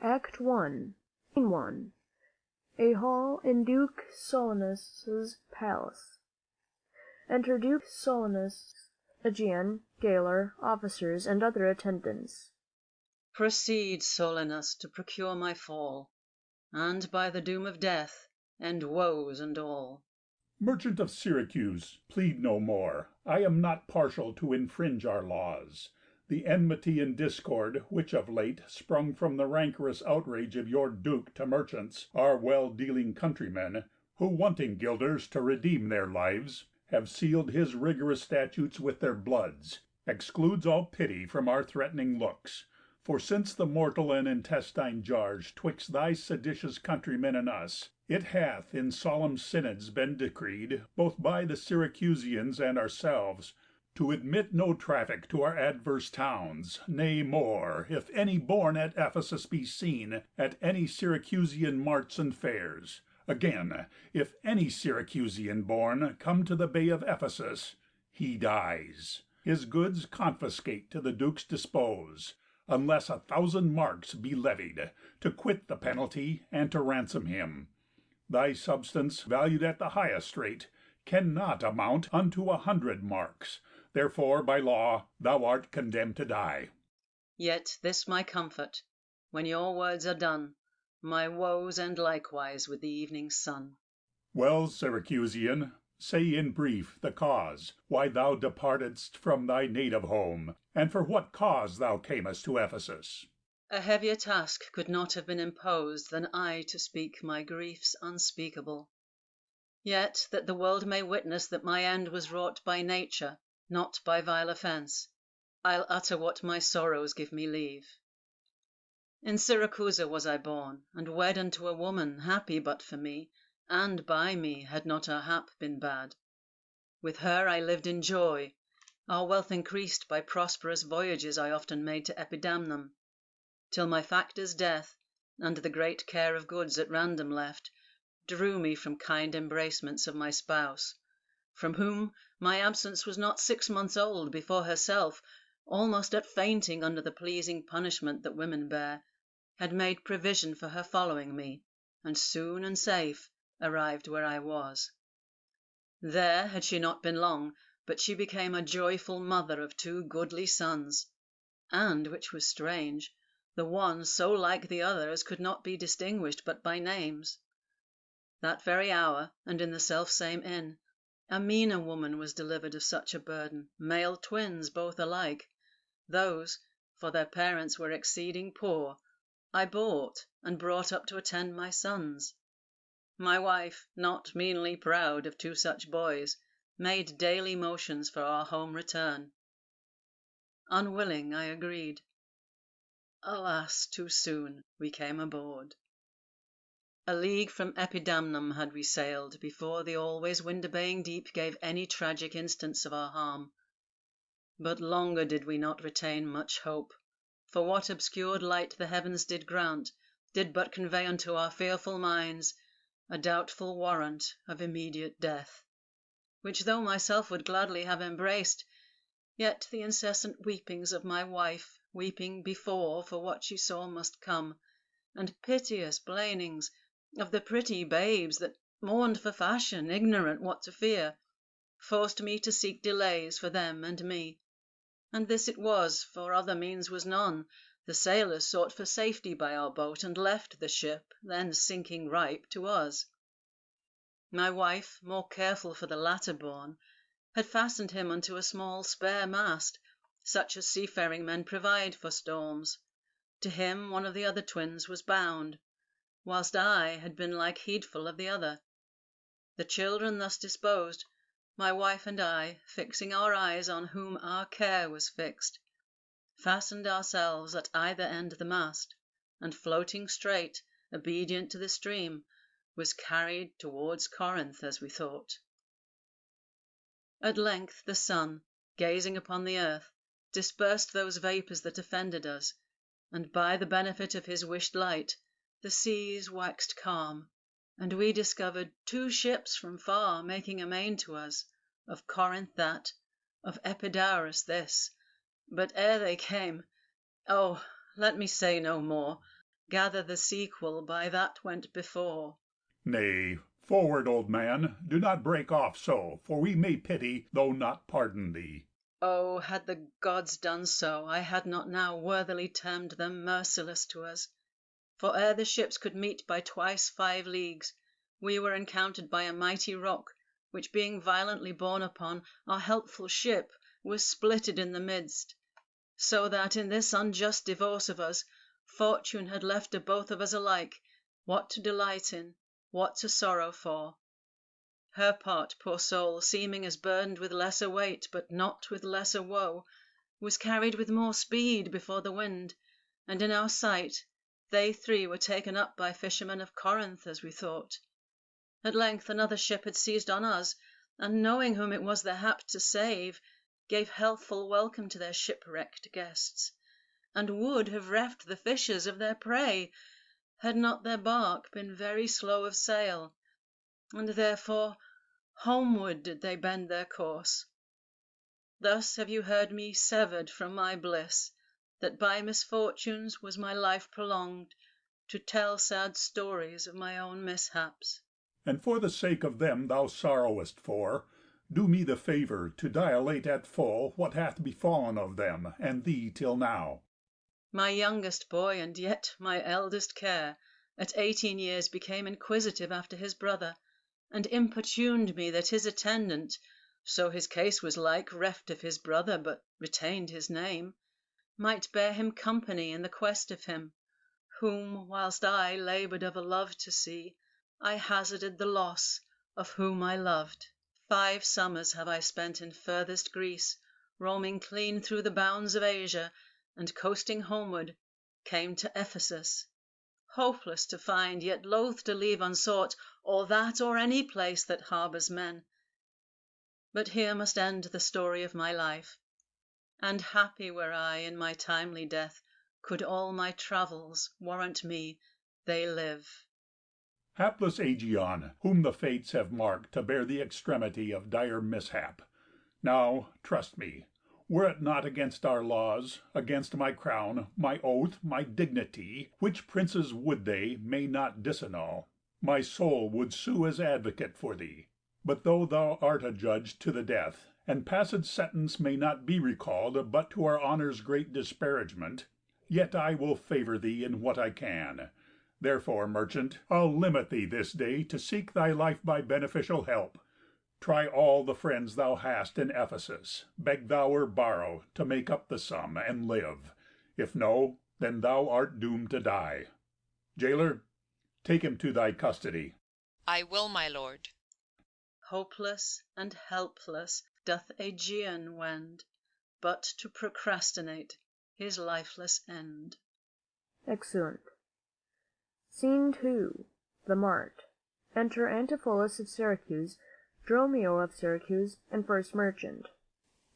Act I. Scene 1. A hall in Duke Solanus's palace. Enter Duke Solanus, Aegeon, gaoler, officers, and other attendants. Proceed, Solanus, to procure my fall, and by the doom of death end woes and all. Merchant of Syracuse, plead no more. I am not partial to infringe our laws. The enmity and discord, which of late sprung from the rancorous outrage of your Duke to merchants, our well-dealing countrymen, who, wanting guilders to redeem their lives, have sealed his rigorous statutes with their bloods, excludes all pity from our threatening looks. For since the mortal and intestine jars twixt thy seditious countrymen and us, it hath in solemn synods been decreed, both by the Syracusians and ourselves, to admit no traffic to our adverse towns; nay more, if any born at Ephesus be seen at any Syracusian marts and fairs. Again, if any Syracusian born come to the bay of Ephesus, he dies. His goods confiscate to the Duke's dispose, unless 1,000 marks be levied, to quit the penalty and to ransom him. Thy substance, valued at the highest rate, cannot amount unto 100 marks. Therefore, by law, thou art condemned to die. Yet this my comfort, when your words are done, my woes end likewise with the evening sun. Well, Syracusian, say in brief the cause why thou departedst from thy native home, and for what cause thou camest to Ephesus. A heavier task could not have been imposed than I to speak my griefs unspeakable. Yet that the world may witness that my end was wrought by nature, not by vile offence, I'll utter what my sorrows give me leave. In Syracusa was I born, and wed unto a woman happy but for me, and by me had not her hap been bad. With her I lived in joy, our wealth increased by prosperous voyages I often made to Epidamnum, till my factor's death, and the great care of goods at random left, drew me from kind embracements of my spouse, from whom my absence was not 6 months old before herself, almost at fainting under the pleasing punishment that women bear, had made provision for her following me, and soon and safe arrived where I was. There had she not been long, but she became a joyful mother of 2 goodly sons, and, which was strange, the one so like the other as could not be distinguished but by names. That very hour, and in the self-same inn, a meaner woman was delivered of such a burden, male twins both alike. Those, for their parents were exceeding poor, I bought and brought up to attend my sons. My wife, not meanly proud of 2 such boys, made daily motions for our home return. Unwilling, I agreed. Alas, too soon we came aboard. A league from Epidamnum had we sailed before the always wind-obeying deep gave any tragic instance of our harm. But longer did we not retain much hope, for what obscured light the heavens did grant did but convey unto our fearful minds a doubtful warrant of immediate death, which though myself would gladly have embraced, yet the incessant weepings of my wife, weeping before for what she saw must come, and piteous blainings of the pretty babes that mourned for fashion, ignorant what to fear, forced me to seek delays for them and me. And this it was, for other means was none. The sailors sought for safety by our boat, and left the ship, then sinking ripe, to us. My wife, more careful for the latter born, had fastened him unto a small spare mast, such as seafaring men provide for storms. To him one of the other twins was bound, whilst I had been like heedful of the other. The children thus disposed, my wife and I, fixing our eyes on whom our care was fixed, fastened ourselves at either end the mast, and floating straight, obedient to the stream, was carried towards Corinth, as we thought. At length the sun, gazing upon the earth, dispersed those vapours that offended us, and by the benefit of his wished light, the seas waxed calm, and we discovered 2 ships from far making amain to us, of Corinth that, of Epidaurus this. But ere they came, oh, let me say no more, gather the sequel by that went before. Nay, forward, old man, do not break off so, for we may pity, though not pardon thee. Oh, had the gods done so, I had not now worthily termed them merciless to us. For ere the ships could meet by twice 5 leagues, we were encountered by a mighty rock, which being violently borne upon, our helpful ship was splitted in the midst, so that in this unjust divorce of us, fortune had left to both of us alike what to delight in, what to sorrow for. Her part, poor soul, seeming as burdened with lesser weight, but not with lesser woe, was carried with more speed before the wind, and in our sight they 3 were taken up by fishermen of Corinth, as we thought. At length another ship had seized on us, and knowing whom it was their hap to save, gave healthful welcome to their shipwrecked guests, and would have reft the fishers of their prey, had not their bark been very slow of sail, and therefore homeward did they bend their course. Thus have you heard me severed from my bliss, that by misfortunes was my life prolonged, to tell sad stories of my own mishaps. And for the sake of them thou sorrowest for, do me the favour to dilate at full what hath befallen of them and thee till now. My youngest boy, and yet my eldest care, at 18 years became inquisitive after his brother, and importuned me that his attendant, so his case was like, reft of his brother, but retained his name, might bear him company in the quest of him, whom, whilst I laboured of a love to see, I hazarded the loss of whom I loved. 5 summers have I spent in furthest Greece, roaming clean through the bounds of Asia, and coasting homeward, came to Ephesus, hopeless to find, yet loath to leave unsought, or that or any place that harbours men. But here must end the story of my life, and happy were I in my timely death, could all my travels warrant me they live. Hapless Aegeon, whom the fates have marked to bear the extremity of dire mishap. Now, trust me, were it not against our laws, against my crown, my oath, my dignity, which princes would they may not disannul, my soul would sue as advocate for thee. But though thou art adjudged to the death, and passed sentence may not be recalled but to our honour's great disparagement, yet I will favour thee in what I can. Therefore, merchant, I'll limit thee this day to seek thy life by beneficial help. Try all the friends thou hast in Ephesus, beg thou or borrow, to make up the sum, and live. If no, then thou art doomed to die. Jailer, take him to thy custody. I will, my lord. Hopeless and helpless doth Aegeon wend, but to procrastinate his lifeless end. Excellent. Scene 2. The Mart. Enter Antipholus of Syracuse, Dromio of Syracuse, and first merchant.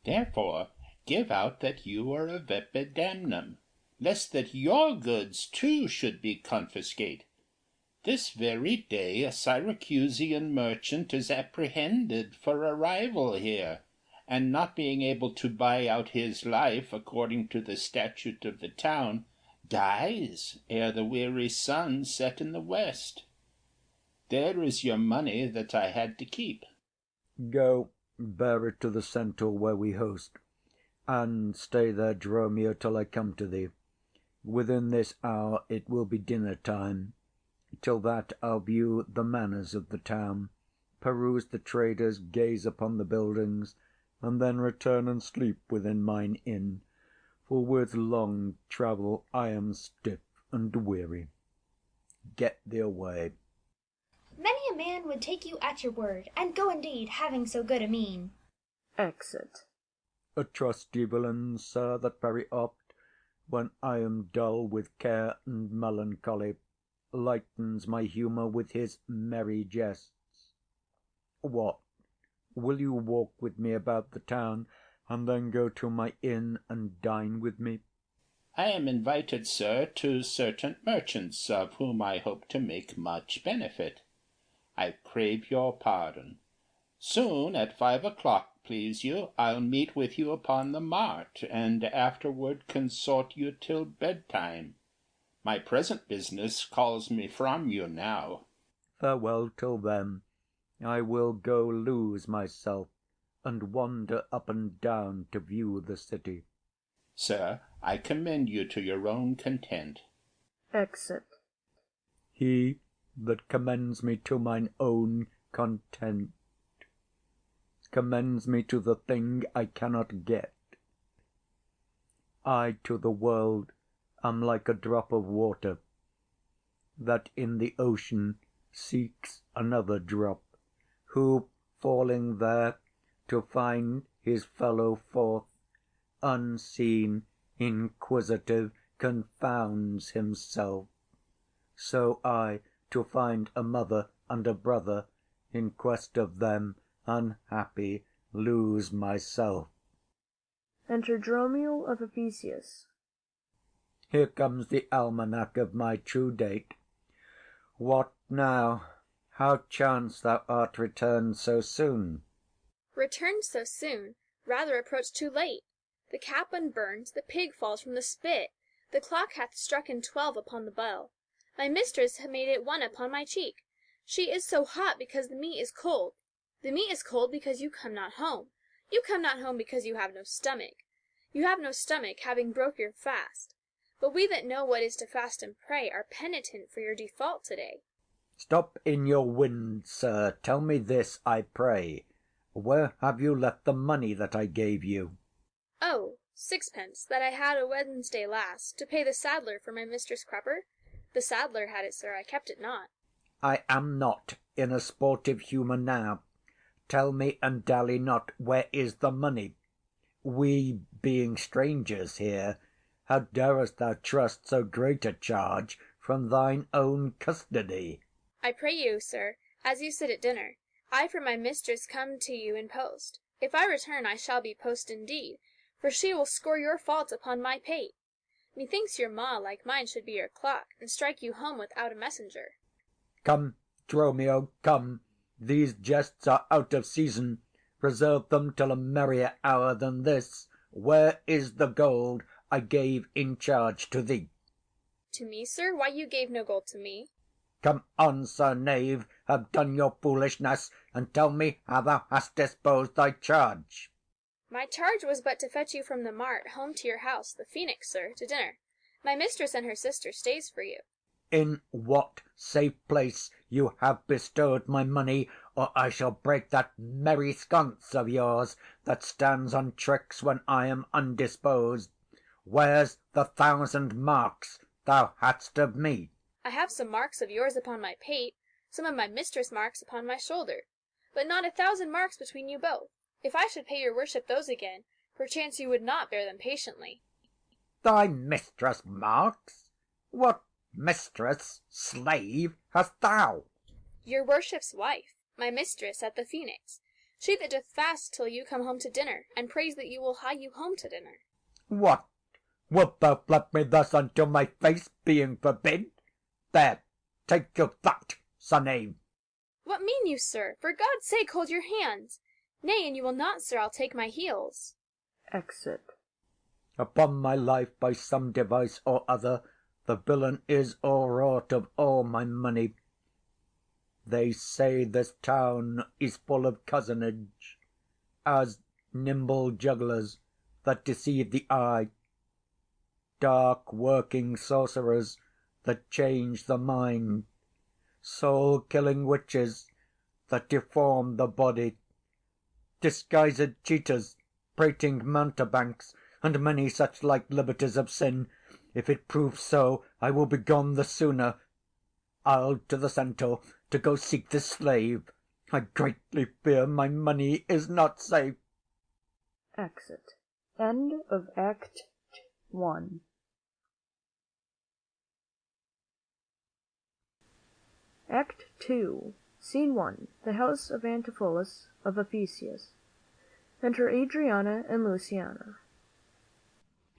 Therefore give out that you are of Epidamnum, lest that your goods too should be confiscate. This very day a Syracusian merchant is apprehended for arrival here, and not being able to buy out his life according to the statute of the town, dies ere the weary sun set in the west. There is your money that I had to keep. Go, bear it to the centaur where we host, and stay there, Dromio, till I come to thee. Within this hour it will be dinner time. Till that I'll view the manners of the town, peruse the traders, gaze upon the buildings, and then return and sleep within mine inn, for with long travel I am stiff and weary. Get thee away. Many a man would take you at your word, and go indeed, having so good a mien. Exit. A trusty villain, sir, that very oft, when I am dull with care and melancholy, lightens my humour with his merry jests. What, will you walk with me about the town, and then go to my inn and dine with me? I am invited, sir, to certain merchants, of whom I hope to make much benefit. I crave your pardon. Soon at 5 o'clock, please you, I'll meet with you upon the mart, and afterward consort you till bedtime. My present business calls me from you now. Farewell till then. I will go lose myself, and wander up and down to view the city. Sir, I commend you to your own content. Exit. He that commends me to mine own content commends me to the thing I cannot get. I to the world am like a drop of water, that in the ocean seeks another drop, who, falling there to find his fellow forth, unseen, inquisitive, confounds himself. So I, to find a mother and a brother, in quest of them, unhappy, lose myself. Enter Dromio of Ephesus. Here comes the almanac of my true date. What now? How chance thou art returned so soon? Returned so soon? Rather approached too late. The cap unburned, the pig falls from the spit, the clock hath strucken 12 upon the bell. My mistress made it 1 upon my cheek. She is so hot because the meat is cold. The meat is cold because you come not home. You come not home because you have no stomach. You have no stomach, having broke your fast. But we that know what is to fast and pray are penitent for your default today. Stop in your wind, sir. Tell me this, I pray. Where have you left the money that I gave you? Oh, 6pence, that I had a Wednesday last, to pay the saddler for my mistress' crupper. The saddler had it, sir, I kept it not. I am not in a sportive humour now. Tell me, and dally not, where is the money? We being strangers here, how darest thou trust so great a charge from thine own custody? I pray you, sir, as you sit at dinner, I for my mistress come to you in post. If I return, I shall be post indeed, for she will score your fault upon my pate. Methinks your ma, like mine, should be your clock, and strike you home without a messenger. Come, Dromio, come. These jests are out of season. Reserve them till a merrier hour than this. Where is the gold I gave in charge to thee? To me, sir? Why, you gave no gold to me. Come on, sir knave, have done your foolishness, and tell me how thou hast disposed thy charge. My charge was but to fetch you from the mart home to your house, the Phoenix, sir, to dinner. My mistress and her sister stays for you. In what safe place you have bestowed my money, or I shall break that merry sconce of yours that stands on tricks when I am undisposed. Where's the 1,000 marks thou hadst of me? I have some marks of yours upon my pate, some of my mistress' marks upon my shoulder, but not 1,000 marks between you both. If I should pay your worship those again, perchance you would not bear them patiently. Thy mistress' marks? What mistress, slave, hast thou? Your worship's wife, my mistress at the Phoenix, she that doth fast till you come home to dinner, and prays that you will hie you home to dinner. What? Wilt thou flap me thus until my face being forbid? There, take you that, sir knave. What mean you, sir? For God's sake, hold your hands. Nay, and you will not, sir, I'll take my heels. Exit. Upon my life, by some device or other, the villain is o'erwrought of all my money. They say this town is full of cozenage, as nimble jugglers that deceive the eye, dark working sorcerers that change the mind, soul-killing witches that deform the body, disguised cheaters, prating mountebanks, and many such like liberties of sin. If it prove so, I will be gone the sooner. I'll to the centaur to go seek this slave. I greatly fear my money is not safe. Exit. End of Act 1. Act 2. Scene 1. The house of Antipholus of Ephesus. Enter Adriana and Luciana.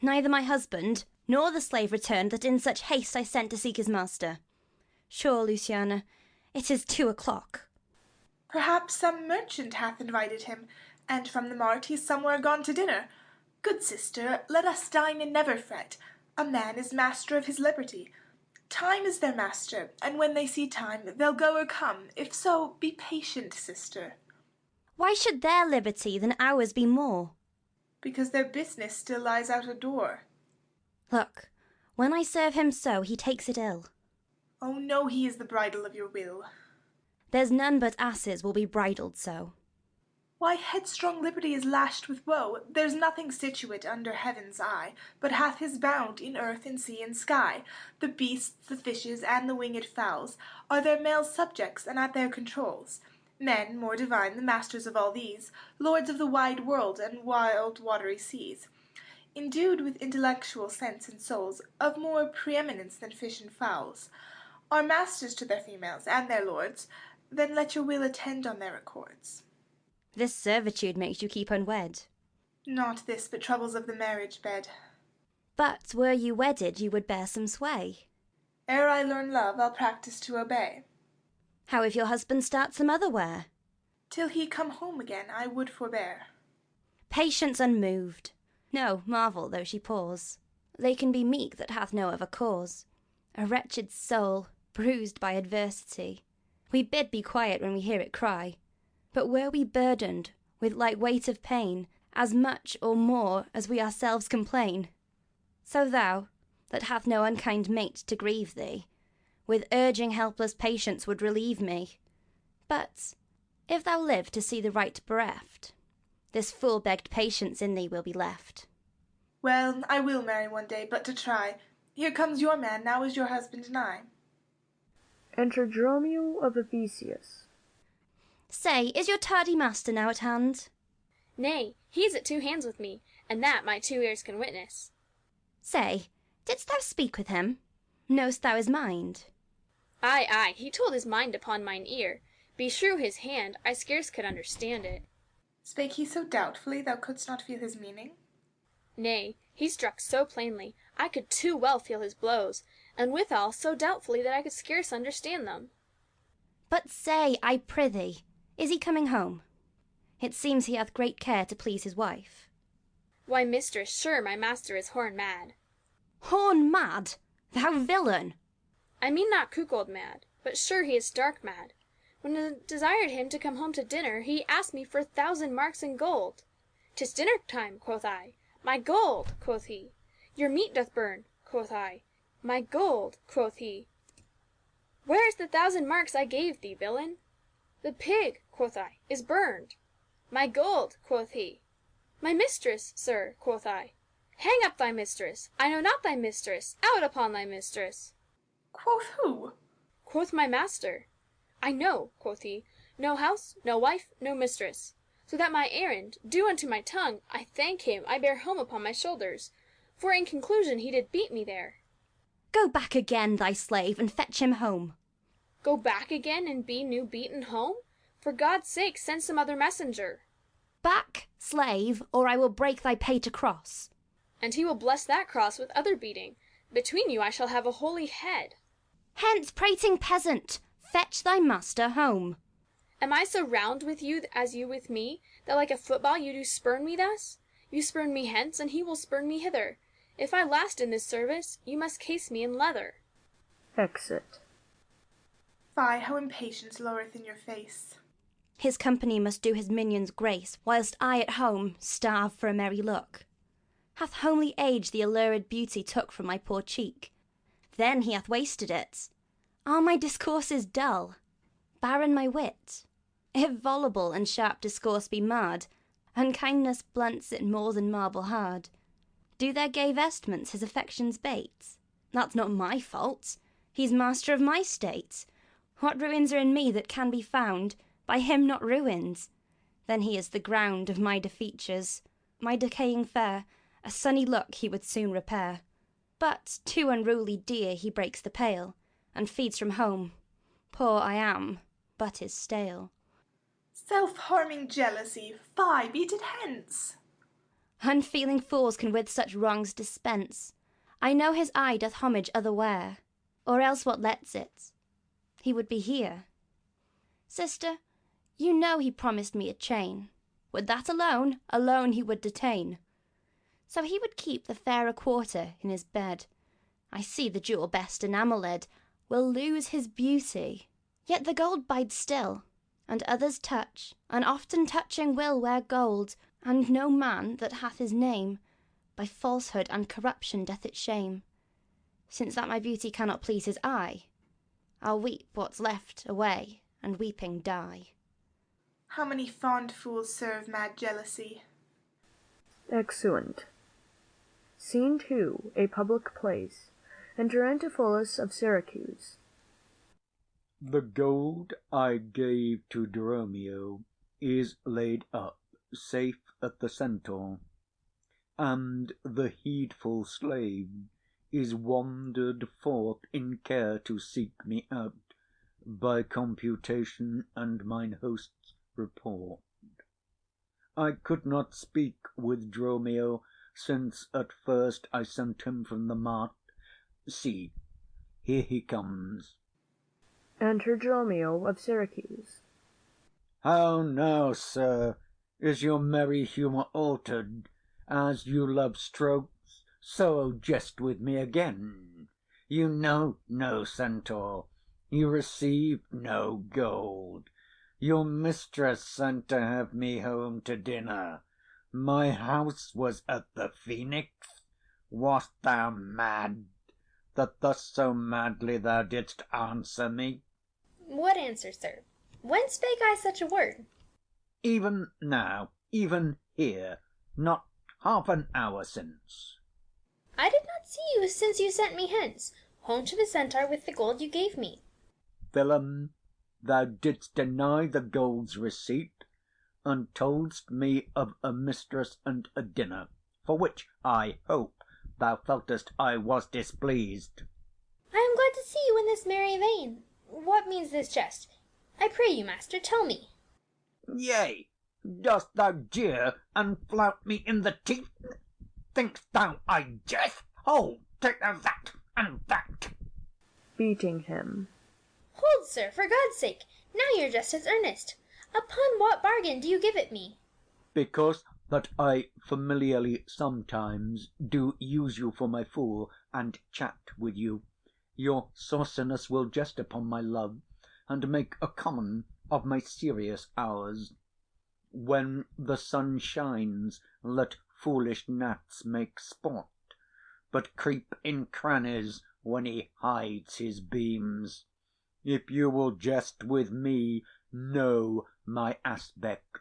Neither my husband nor the slave returned that in such haste I sent to seek his master. Sure, Luciana, it is 2 o'clock. Perhaps some merchant hath invited him, and from the mart he's somewhere gone to dinner. Good sister, let us dine and never fret. A man is master of his liberty. Time is their master, and when they see time, they'll go or come. If so, be patient, sister. Why should their liberty than ours be more? Because their business still lies out a door. Look, when I serve him so, he takes it ill. Oh, no, he is the bridle of your will. There's none but asses will be bridled so. Why, headstrong liberty is lashed with woe. There's nothing situate under heaven's eye, but hath his bound in earth and sea and sky. The beasts, the fishes, and the winged fowls are their male subjects and at their controls. Men, more divine, the masters of all these, lords of the wide world and wild watery seas, endued with intellectual sense and souls, of more preeminence than fish and fowls, are masters to their females and their lords. Then let your will attend on their accords. This servitude makes you keep unwed. Not this, but troubles of the marriage bed. But were you wedded, you would bear some sway. Ere I learn love, I'll practice to obey. How if your husband starts some other where? Till he come home again, I would forbear. Patience unmoved. No, marvel though she pause. They can be meek that hath no other cause. A wretched soul, bruised by adversity. We bid be quiet when we hear it cry. But were we burdened with like weight of pain, as much or more as we ourselves complain? So thou, that hath no unkind mate to grieve thee, with urging helpless patience would relieve me. But, if thou live to see the right bereft, this full-begged patience in thee will be left. Well, I will marry one day, but to try. Here comes your man, now is your husband nigh. Enter Dromio of Ephesius. Say, is your tardy master now at hand? Nay, he is at 2 hands with me, and that my 2 ears can witness. Say, didst thou speak with him? Know'st thou his mind? Ay, ay, he told his mind upon mine ear. Beshrew his hand, I scarce could understand it. Spake he so doubtfully thou couldst not feel his meaning? Nay, he struck so plainly, I could too well feel his blows, and withal so doubtfully that I could scarce understand them. But say, I prithee, is he coming home? It seems he hath great care to please his wife. Why, mistress, sure my master is horn mad. Horn mad? Thou villain! I mean not cuckold mad, but sure he is stark mad. When I desired him to come home to dinner, he asked me for 1,000 marks in gold. "'Tis dinner time," quoth I. "My gold," quoth he. "Your meat doth burn," quoth I. "My gold," quoth he. "Where is the 1,000 marks I gave thee, villain?" "The pig," quoth I, "is burned." "My gold," quoth he. "My mistress, sir," quoth I. "Hang up thy mistress. I know not thy mistress. Out upon thy mistress." Quoth who? Quoth my master. "I know," quoth he, "no house, no wife, no mistress. So that my errand, due unto my tongue, I thank him, I bear home upon my shoulders. For in conclusion he did beat me there." Go back again, thy slave, and fetch him home. Go back again and be new beaten home? For God's sake send some other messenger. Back, slave, or I will break thy pate across. And he will bless that cross with other beating. Between you I shall have a holy head. Hence, prating peasant, fetch thy master home. Am I so round with you as you with me, that like a football you do spurn me thus? You spurn me hence, and he will spurn me hither. If I last in this service, you must case me in leather. Exit. Fie, how impatience lowereth in your face. His company must do his minions grace, whilst I at home starve for a merry look. Hath homely age the allured beauty took from my poor cheek? Then he hath wasted it. Are my discourses dull? Barren my wit? If voluble and sharp discourse be marred, unkindness blunts it more than marble hard. Do their gay vestments his affections bait? That's not my fault. He's master of my state. What ruins are in me that can be found by him not ruined? Then he is the ground of my defeatures. My decaying fare, a sunny look he would soon repair. But too unruly dear he breaks the pale, and feeds from home. Poor I am, but is stale. Self-harming jealousy, fie, beat it hence. Unfeeling fools can with such wrongs dispense. I know his eye doth homage otherwhere, or else what lets it? He would be here. Sister, you know he promised me a chain. Would that alone he would detain. So he would keep the fairer quarter in his bed, I see the jewel best enamelled will lose his beauty, yet the gold bides still, and others touch, and often touching will wear gold, and no man that hath his name by falsehood and corruption doth it shame. Since that my beauty cannot please his eye, I'll weep what's left away, and weeping die. How many fond fools serve mad jealousy? Exeunt. Scene 2. A public place. Enter Antipholus of Syracuse. The gold I gave to Dromio is laid up safe at the Centaur, and the heedful slave is wandered forth in care to seek me out by computation and mine host's report. I could not speak with Dromio, since at first I sent him from the mart. See, here he comes. Enter Dromio of Syracuse. How now, sir, is your merry humour altered? As you love strokes, so jest with me again. You know no centaur, you receive no gold. Your mistress sent to have me home to dinner. My house was at the Phoenix. Wast thou mad, that thus so madly thou didst answer me? What answer, sir? When spake I such a word? Even now, even here, not half an hour since. I did not see you since you sent me hence, home to the Centaur with the gold you gave me. Villain, thou didst deny the gold's receipt, and toldst me of a mistress and a dinner, for which, I hope, thou feltest I was displeased. I am glad to see you in this merry vein. What means this jest? I pray you, master, tell me. Yea, dost thou jeer and flout me in the teeth? Think'st thou I jest? Hold, take thou that and that. Beating him. Hold, sir, for God's sake. Now your jest is earnest. Upon what bargain do you give it me? Because that I familiarly sometimes do use you for my fool, and chat with you, your sauciness will jest upon my love, and make a common of my serious hours. When the sun shines, let foolish gnats make sport, but creep in crannies when he hides his beams. If you will jest with me, know my aspect,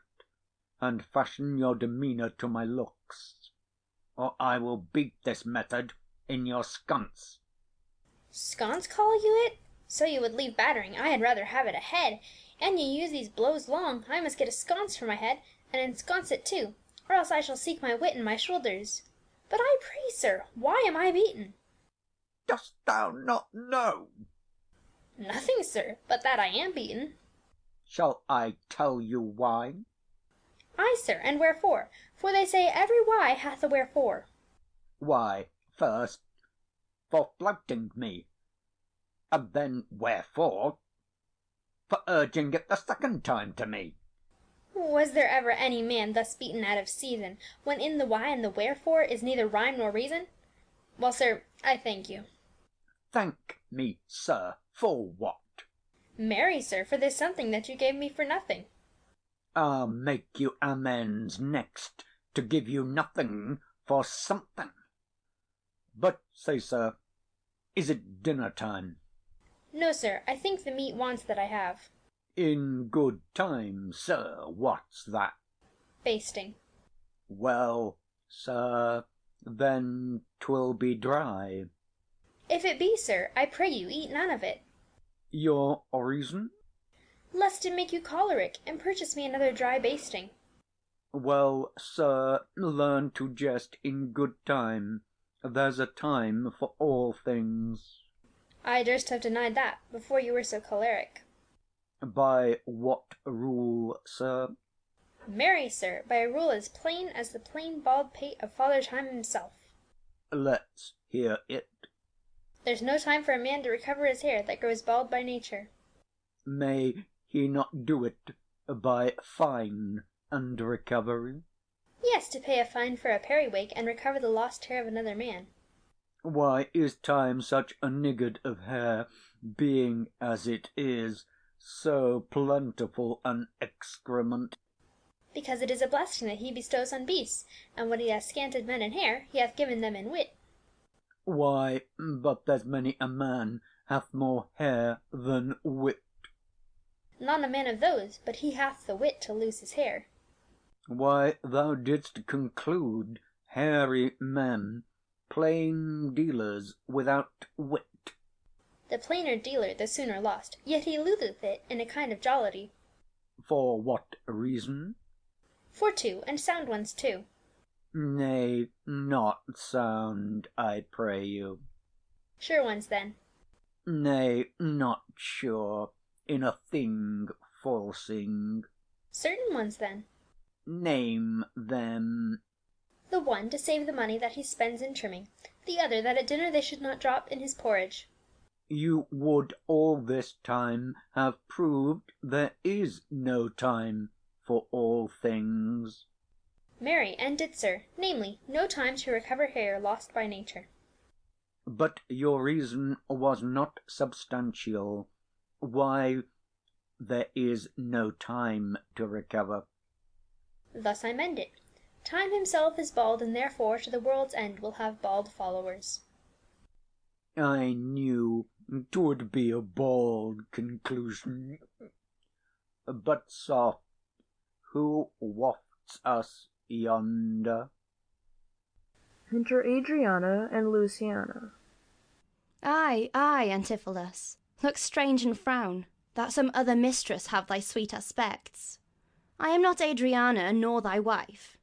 and fashion your demeanour to my looks, or I will beat this method in your sconce. Sconce call you it? So you would leave battering, I had rather have it a head. And you use these blows long, I must get a sconce for my head, and ensconce it too, or else I shall seek my wit in my shoulders. But I pray, sir, why am I beaten? Dost thou not know? Nothing, sir, but that I am beaten. Shall I tell you why? Ay, sir, and wherefore? For they say every why hath a wherefore. Why, first, for flouting me, and then wherefore? For urging it the second time to me. Was there ever any man thus beaten out of season, when in the why and the wherefore is neither rhyme nor reason? Well, sir, I thank you. Thank me, sir, for what? Marry, sir, for this something that you gave me for nothing. I'll make you amends next to give you nothing for something. But say, sir, is it dinner time? No, sir, I think the meat wants that I have. In good time, sir, what's that? Basting. Well, sir, then 'twill be dry. If it be, sir, I pray you eat none of it. Your reason? Lest it make you choleric, and purchase me another dry basting. Well, sir, learn to jest in good time. There's a time for all things. I durst have denied that, before you were so choleric. By what rule, sir? Marry, sir, by a rule as plain as the plain bald pate of Father Time himself. Let's hear it. There's no time for a man to recover his hair that grows bald by nature. May he not do it by fine and recovery? Yes, to pay a fine for a periwig, and recover the lost hair of another man. Why is time such a niggard of hair, being, as it is, so plentiful an excrement? Because it is a blessing that he bestows on beasts, and what he hath scanted men in hair, he hath given them in wit. Why, but there's many a man hath more hair than wit. Not a man of those, but he hath the wit to lose his hair. Why, thou didst conclude hairy men plain dealers without wit. The plainer dealer the sooner lost, yet he loseth it in a kind of jollity. For what reason? For two, and sound ones too. Nay, not sound, I pray you. Sure ones then. Nay, not sure, in a thing falsing. Certain ones then. Name them. The one to save the money that he spends in trimming, the other that at dinner they should not drop in his porridge. You would all this time have proved there is no time for all things. Marry, and did, sir, namely, no time to recover hair lost by nature. But your reason was not substantial. Why, there is no time to recover. Thus I mend it. Time himself is bald, and therefore to the world's end will have bald followers. I knew 'twould be a bald conclusion. But soft, who wafts us yonder? Enter Adriana and Luciana. Ay, ay, Antipholus, look strange and frown, that some other mistress have thy sweet aspects. I am not Adriana, nor thy wife.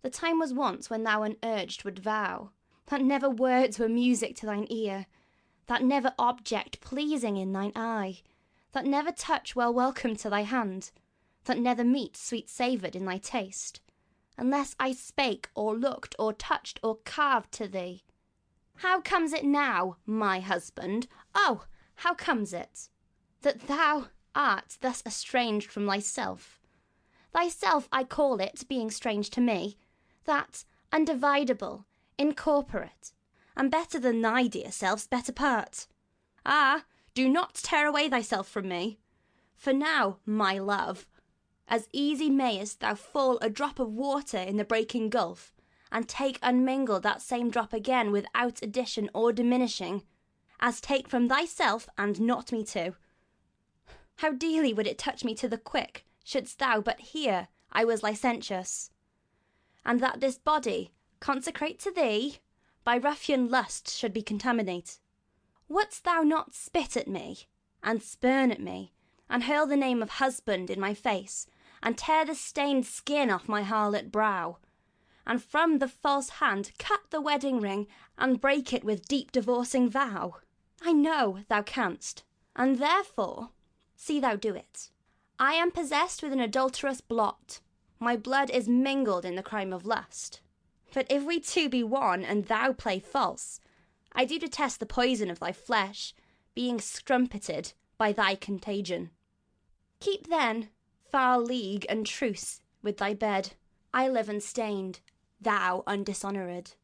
The time was once when thou unurged would vow, that never words were music to thine ear, that never object pleasing in thine eye, that never touch well welcome to thy hand, that never meat sweet savoured in thy taste, unless I spake, or looked, or touched, or carved to thee. How comes it now, my husband, oh, how comes it, that thou art thus estranged from thyself? Thyself I call it, being strange to me, that undividable, incorporate, and better than thy dear self's better part. Ah, do not tear away thyself from me. For now, my love, as easy mayest thou fall a drop of water in the breaking gulf, and take unmingled that same drop again without addition or diminishing, as take from thyself and not me too. How dearly would it touch me to the quick, shouldst thou but hear I was licentious, and that this body, consecrate to thee, by ruffian lust should be contaminate. Wouldst thou not spit at me, and spurn at me, and hurl the name of husband in my face, and tear the stained skin off my harlot brow, and from the false hand cut the wedding ring, and break it with deep divorcing vow? I know thou canst, and therefore see thou do it. I am possessed with an adulterous blot. My blood is mingled in the crime of lust. But if we two be one, and thou play false, I do detest the poison of thy flesh, being strumpeted by thy contagion. Keep then foul league and truce with thy bed. I live unstained, thou undishonoured.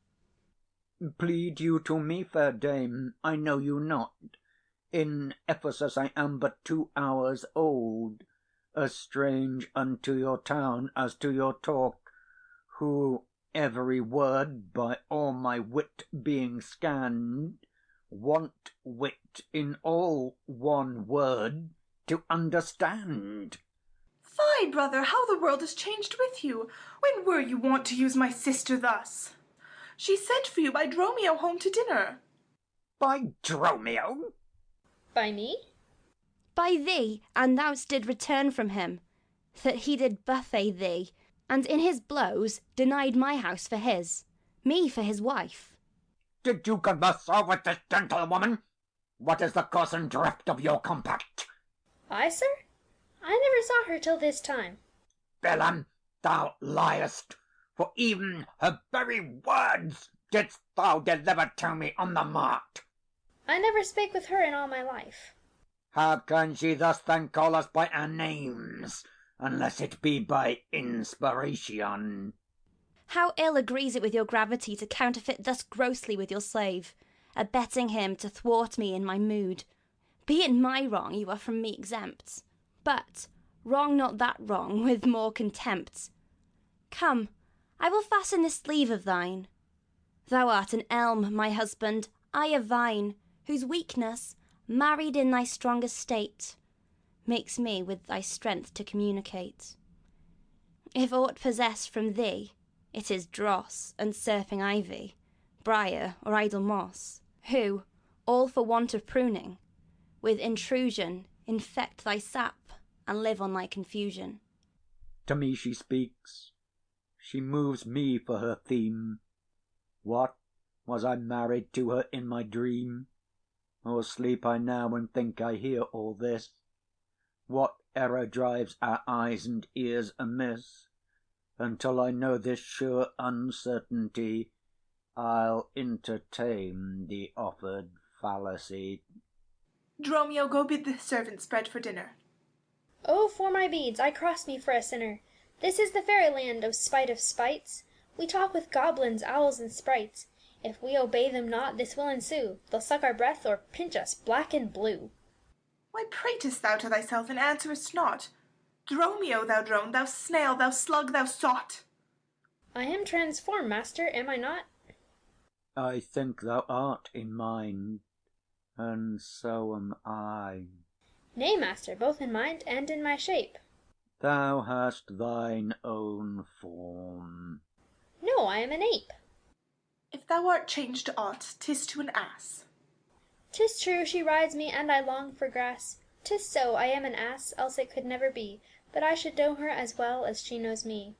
Plead you to me, fair dame? I know you not. In Ephesus I am but 2 hours old, as strange unto your town as to your talk, who, every word by all my wit being scanned, want wit in all one word to understand. Fie, brother, how the world is changed with you! When were you wont to use my sister thus? She sent for you by Dromio home to dinner. By Dromio? By me? By thee, and thou did return from him, that he did buffet thee, and in his blows denied my house for his, me for his wife. Did you converse so with this gentlewoman? What is the cause and drift of your compact? I, sir? I never saw her till this time. Villain, thou liest, for even her very words didst thou deliver to me on the mart. I never spake with her in all my life. How can she thus then call us by our names, unless it be by inspiration? How ill agrees it with your gravity to counterfeit thus grossly with your slave, abetting him to thwart me in my mood. Be it my wrong, you are from me exempt, but wrong not that wrong with more contempt. Come, I will fasten this sleeve of thine. Thou art an elm, my husband, I a vine, whose weakness, married in thy strong estate, makes me with thy strength to communicate. If aught possess from thee, it is dross and surfing ivy, briar or idle moss, who, all for want of pruning, with intrusion infect thy sap and live on thy confusion. To me she speaks, she moves me for her theme. What, was I married to her in my dream? Or sleep I now and think I hear all this? What error drives our eyes and ears amiss? Until I know this sure uncertainty, I'll entertain the offered fallacy. Dromio, go bid the servants spread for dinner. Oh, for my beads, I cross me for a sinner. This is the fairyland, O spite of spites. We talk with goblins, owls, and sprites. If we obey them not, this will ensue. They'll suck our breath or pinch us black and blue. Why pratest thou to thyself and answerest not? Dromio, thou drone, thou snail, thou slug, thou sot! I am transformed, master, am I not? I think thou art in mind, and so am I. Nay, master, both in mind and in my shape. Thou hast thine own form. No, I am an ape. If thou art changed to aught, 'tis to an ass. 'Tis true, she rides me, and I long for grass. 'Tis so, I am an ass, else it could never be, but I should know her as well as she knows me.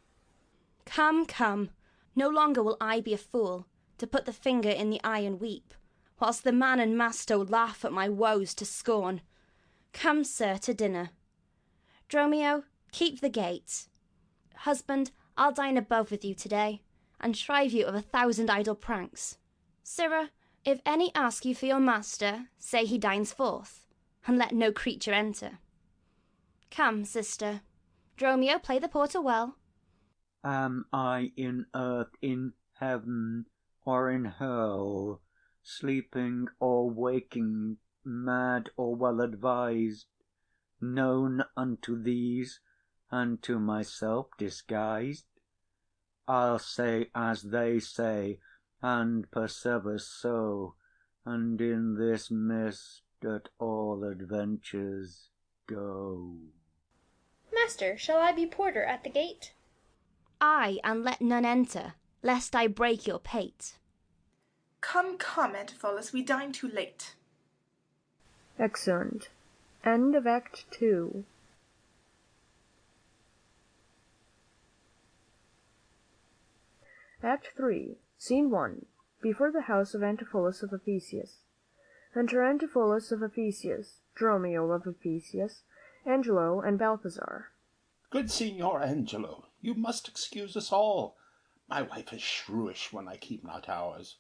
Come, come, no longer will I be a fool, to put the finger in the eye and weep, whilst the man and master laugh at my woes to scorn. Come, sir, to dinner. Dromio, keep the gate. Husband, I'll dine above with you to-day, and shrive you of 1,000 idle pranks. Sirrah, if any ask you for your master, say he dines forth, and let no creature enter. Come, sister. Dromio, play the porter well. Am I in earth, in heaven, or in hell, sleeping or waking, mad or well advised, known unto these, and to myself disguised? I'll say as they say, and persever so, and in this mist at all adventures go. Master, shall I be porter at the gate? Ay, and let none enter, lest I break your pate. Come, come, Antipholus, we dine too late. Exeunt. End of Act 2. Act 3, Scene 1. Before the house of Antipholus of Ephesus. Enter Antipholus of Ephesus, Dromio of Ephesus, Angelo, and Balthazar. Good Signor Angelo, you must excuse us all. My wife is shrewish when I keep not hours.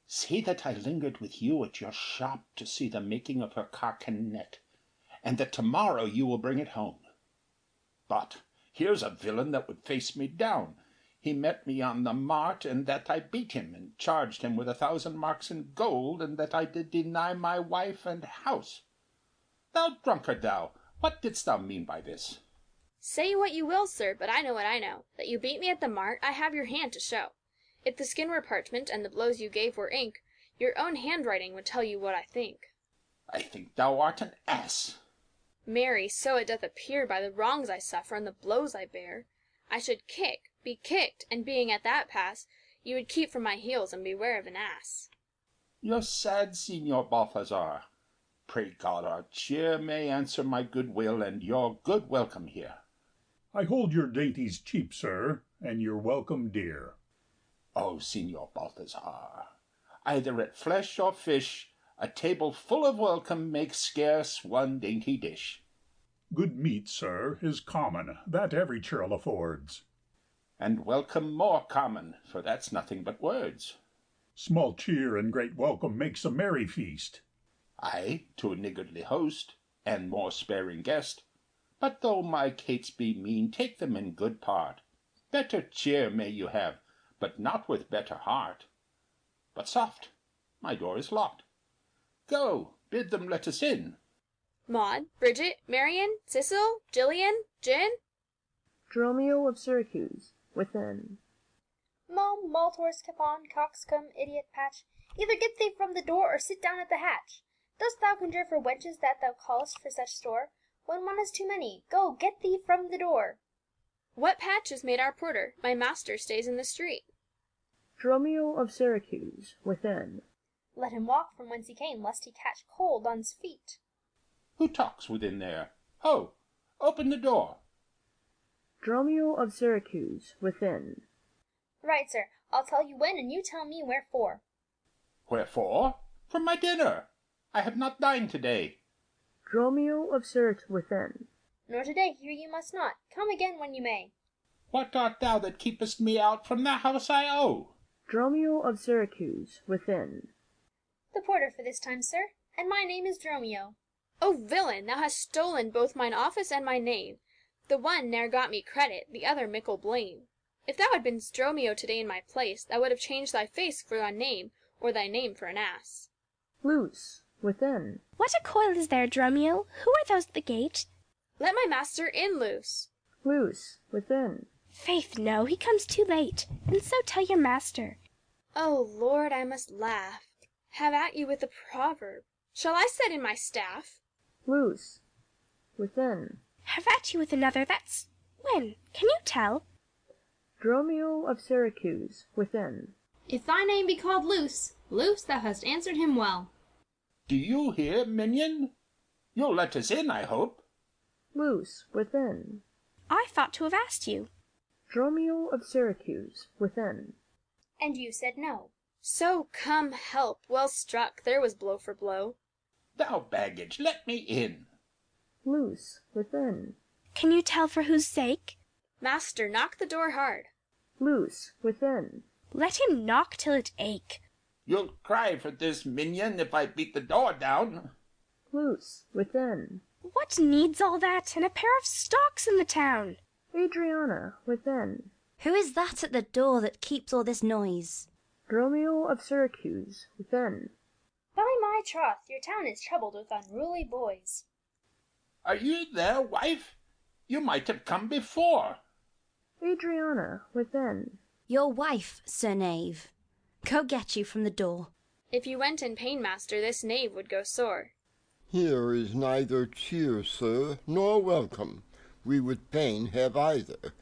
Say that I lingered with you at your shop to see the making of her carcanet, and that tomorrow you will bring it home. But here's a villain that would face me down. He met me on the mart, and that I beat him, and charged him with 1,000 marks in gold, and that I did deny my wife and house. Thou drunkard thou, what didst thou mean by this? Say what you will, sir, but I know what I know. That you beat me at the mart, I have your hand to show. If the skin were parchment, and the blows you gave were ink, your own handwriting would tell you what I think. I think thou art an ass. Marry, so it doth appear by the wrongs I suffer and the blows I bear. I should be kicked, and being at that pass, you would keep from my heels and beware of an ass. You're sad, Signor Balthazar. Pray God our cheer may answer my good will and your good welcome here. I hold your dainties cheap, sir, and your welcome dear. Oh, Signor Balthazar, either at flesh or fish, a table full of welcome makes scarce one dainty dish. Good meat, sir, is common, that every churl affords. And welcome more common, for that's nothing but words. Small cheer and great welcome makes a merry feast. Ay, to a niggardly host, and more sparing guest. But though my cates be mean, take them in good part. Better cheer may you have, but not with better heart. But soft, My door is locked. Go, bid them let us in. Maud, Bridget, Marian, Cecil, Gillian, Jin. Dromio of Syracuse, within. Mum, Maltors, Capon, Coxcomb, Idiot, Patch, either get thee from the door or sit down at the hatch. Dost thou conjure for wenches that thou callest for such store? When one is too many, go, get thee from the door. What Patch is made our porter? My master stays in the street. Dromio of Syracuse, within. Let him walk from whence he came, lest he catch cold on's feet. Who talks within there? Ho! Open the door. Dromio of Syracuse, within. Right, sir, I'll tell you when, and you tell me wherefore. Wherefore? From my dinner. I have not dined today. Dromio of Syracuse, within. Nor today, here you must not. Come again when you may. What art thou that keepest me out from the house I owe? Dromio of Syracuse, within. The porter for this time, sir, and my name is Dromio. O villain, thou hast stolen both mine office and my name. The one ne'er got me credit, the other mickle blame. If thou had been Dromio today in my place, thou would have changed thy face for thy name, or thy name for an ass. Luce, within. What a coil is there, Dromio? Who are those at the gate? Let my master in, Luce. Luce, within. Faith, no, he comes too late, and so tell your master. Oh, Lord, I must laugh. Have at you with the proverb. Shall I set in my staff? Luce, within. Have at you with another, that's when? Can you tell? Dromio of Syracuse, within. If thy name be called Luce, Luce, thou hast answered him well. Do you hear, minion? You'll let us in, I hope. Luce, within. I thought to have asked you. Dromio of Syracuse, within. And you said no. So come, help, well struck, there was blow for blow. Thou baggage, let me in. Luce, within. Can you tell for whose sake? Master, knock the door hard. Luce, within. Let him knock till it ache. You'll cry for this, minion, if I beat the door down. Luce, within. What needs all that, and a pair of stocks in the town? Adriana, within. Who is that at the door that keeps all this noise? Dromio of Syracuse, within. By my troth, your town is troubled with unruly boys. Are you there, wife? You might have come before. Adriana, within. Your wife, Sir Knave. Go get you from the door. If you went in pain, master, this knave would go sore. Here is neither cheer, sir, nor welcome. We would fain have either.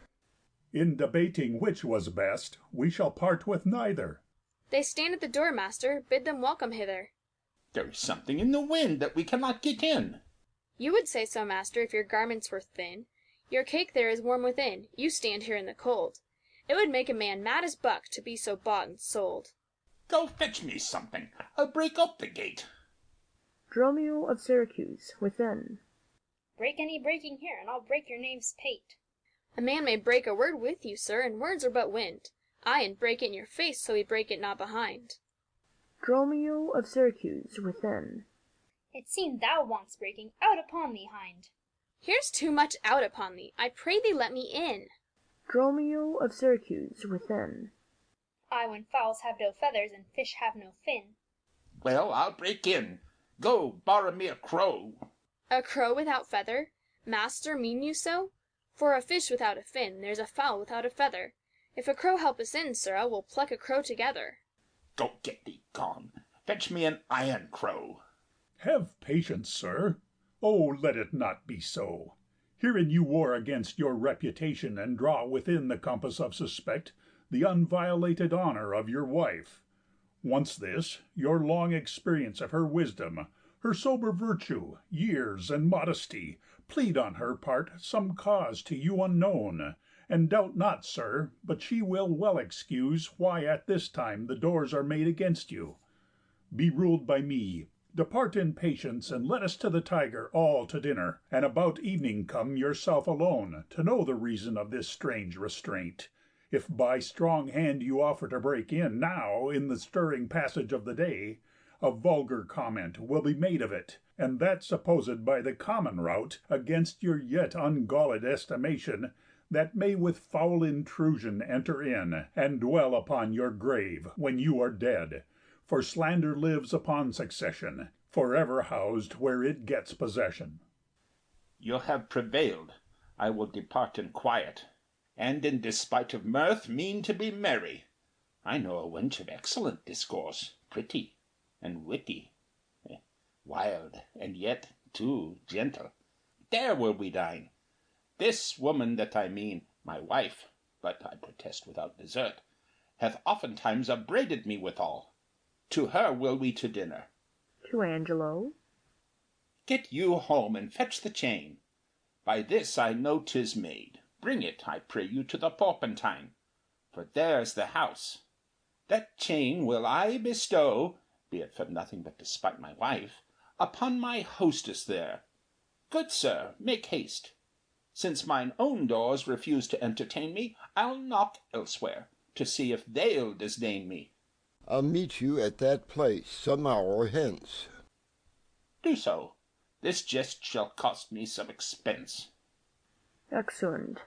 In debating which was best, we shall part with neither. They stand at the door, master, bid them welcome hither. There is something in the wind that we cannot get in. You would say so, master, if your garments were thin. Your cake there is warm within, you stand here in the cold. It would make a man mad as buck to be so bought and sold. Go fetch me something. I'll break up the gate. Dromio of Syracuse, within. Break any breaking here, and I'll break your knave's pate. A man may break a word with you, sir, and words are but wind. Ay, and break it in your face, so he break it not behind. Dromio of Syracuse, within. It seemed thou wants breaking out upon thee, hind. Here's too much out upon thee. I pray thee let me in. Dromio of Syracuse, within. Ay, when fowls have no feathers and fish have no fin. Well, I'll break in. Go, borrow me a crow. A crow without feather? Master, mean you so? For a fish without a fin, there's a fowl without a feather. If a crow help us in, sirrah, we'll pluck a crow together. Go get thee gone. Fetch me an iron crow. Have patience, sir. Oh, let it not be so. Herein you war against your reputation, and draw within the compass of suspect the unviolated honour of your wife. Once this, your long experience of her wisdom, her sober virtue, years, and modesty, plead on her part some cause to you unknown, and doubt not, sir, but she will well excuse why at this time the doors are made against you. Be ruled by me. Depart in patience, and let us to the Tiger all to dinner, and about evening come yourself alone, to know the reason of this strange restraint. If by strong hand you offer to break in now in the stirring passage of the day, a vulgar comment will be made of it, and that supposed by the common route against your yet ungalled estimation, that may with foul intrusion enter in, and dwell upon your grave when you are dead. For slander lives upon succession, forever housed where it gets possession. You have prevailed. I will depart in quiet, and in despite of mirth mean to be merry. I know a wench of excellent discourse, pretty and witty, wild, and yet, too, gentle. There will we dine. This woman that I mean, my wife, but I protest without desert, hath oftentimes upbraided me withal. To her will we to dinner. To Angelo. Get you home and fetch the chain. By this I know 'tis made. Bring it, I pray you, to the Porpentine, for there's the house. That chain will I bestow, be it for nothing but to spite my wife, upon my hostess there. Good sir, make haste. Since mine own doors refuse to entertain me, I'll knock elsewhere, to see if they'll disdain me. I'll meet you at that place some hour hence. Do so. This jest shall cost me some expense. Exeunt.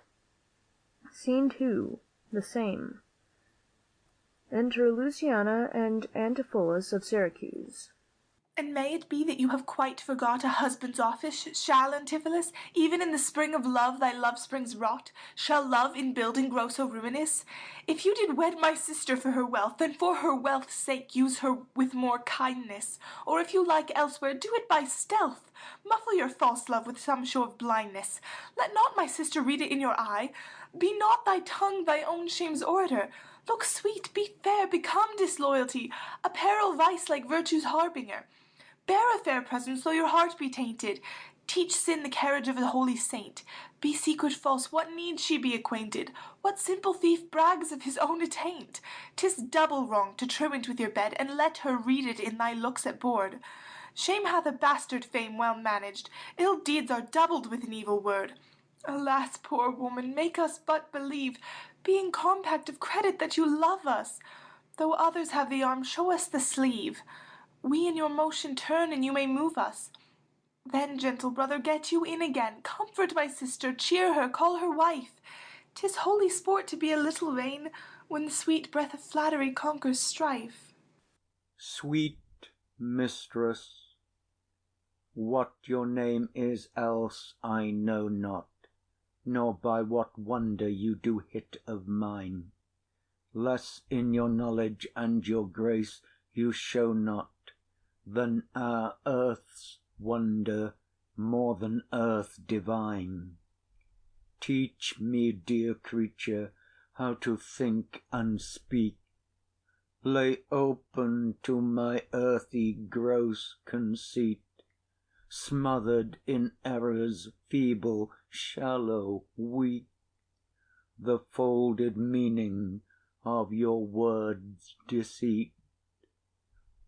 Scene 2. The same. Enter Luciana and Antipholus of Syracuse. And may it be that you have quite forgot a husband's office? Shall, Antipholus, even in the spring of love thy love springs rot? Shall love in building grow so ruinous? If you did wed my sister for her wealth, then for her wealth's sake use her with more kindness. Or if you like elsewhere, do it by stealth. Muffle your false love with some show of blindness. Let not my sister read it in your eye. Be not thy tongue thy own shame's orator. Look sweet, be fair, become disloyalty, apparel vice like virtue's harbinger. Bear a fair presence, though your heart be tainted. Teach sin the carriage of a holy saint. Be secret false, what need she be acquainted? What simple thief brags of his own attaint? 'Tis double wrong to truant with your bed, and let her read it in thy looks at board. Shame hath a bastard fame well managed. Ill deeds are doubled with an evil word. Alas, poor woman, make us but believe, being compact of credit, that you love us. Though others have the arm, show us the sleeve. We in your motion turn, and you may move us. Then, gentle brother, get you in again. Comfort my sister, cheer her, call her wife. 'Tis holy sport to be a little vain, when the sweet breath of flattery conquers strife. Sweet mistress, what your name is else I know not, nor by what wonder you do hit of mine. Less in your knowledge and your grace you show not than our earth's wonder, more than earth divine. Teach me, dear creature, how to think and speak. Lay open to my earthy gross conceit, smothered in errors feeble, shallow, weak, the folded meaning of your words' deceit.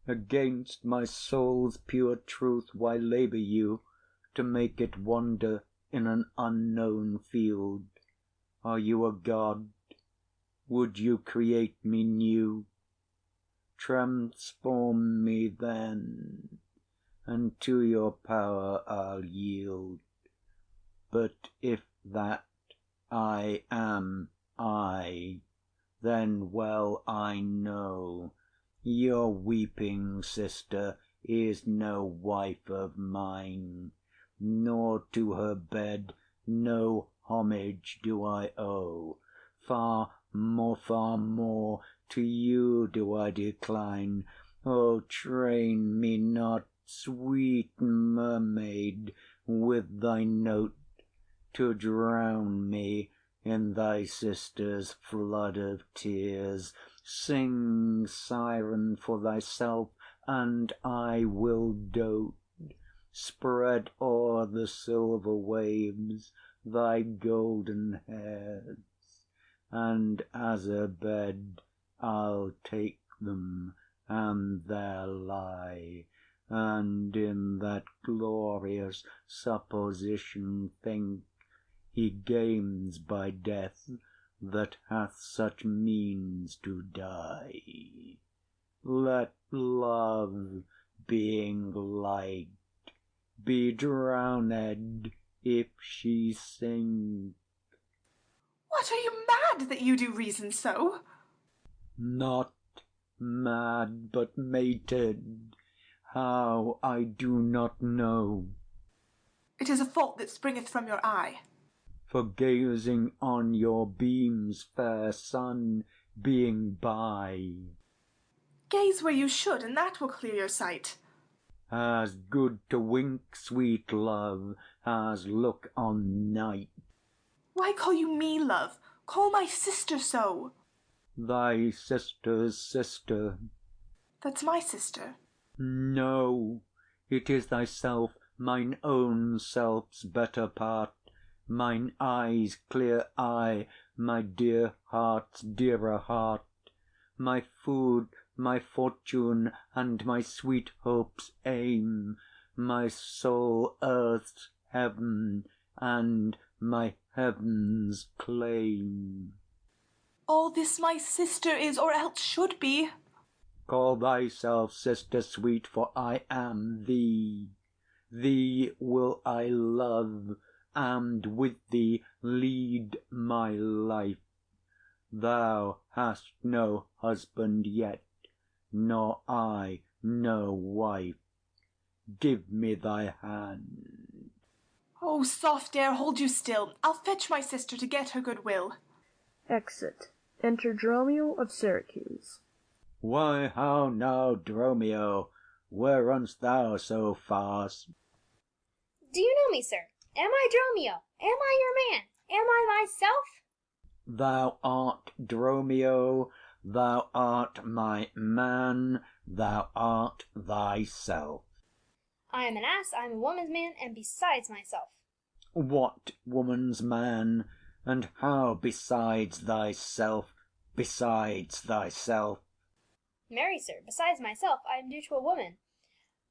Against my soul's pure truth why labour you to make it wander in an unknown field? Are you a god? Would you create me new? Transform me then, and to your power I'll yield. But if that I am I, then well I know your weeping sister is no wife of mine, nor to her bed no homage do I owe. Far more to you do I decline. O train me not, sweet mermaid, with thy note, to drown me in thy sister's flood of tears. Sing, siren, for thyself, and I will dote. Spread o'er the silver waves thy golden hairs, and as a bed I'll take them, and there lie, and in that glorious supposition think he gains by death that hath such means to die. Let love, being liked, be drowned if she sink. What, are you mad that you do reason so? Not mad but mated, how I do not know. It is a fault that springeth from your eye. For gazing on your beams, fair sun, being by. Gaze where you should, and that will clear your sight. As good to wink, sweet love, as look on night. Why call you me, love? Call my sister so. Thy sister's sister. That's my sister. No, it is thyself, mine own self's better part, mine eye's clear eye, my dear heart's dearer heart, my food, my fortune, and my sweet hope's aim, my soul earth's heaven, and my heaven's claim. All this my sister is, or else should be. Call thyself sister sweet, for I am thee. Thee will I love, and with thee lead my life. Thou hast no husband yet, nor I no wife. Give me thy hand. Oh, soft air, hold you still. I'll fetch my sister to get her good will. Exit. Enter Dromio of Syracuse. Why, how now, Dromio? Where runn'st thou so fast? Do you know me, sir? Am I Dromio? Am I your man? Am I myself? Thou art Dromio, thou art my man, thou art thyself. I am an ass, I am a woman's man, and besides myself. What woman's man, and how besides thyself, besides thyself? Marry, sir, besides myself, I am due to a woman.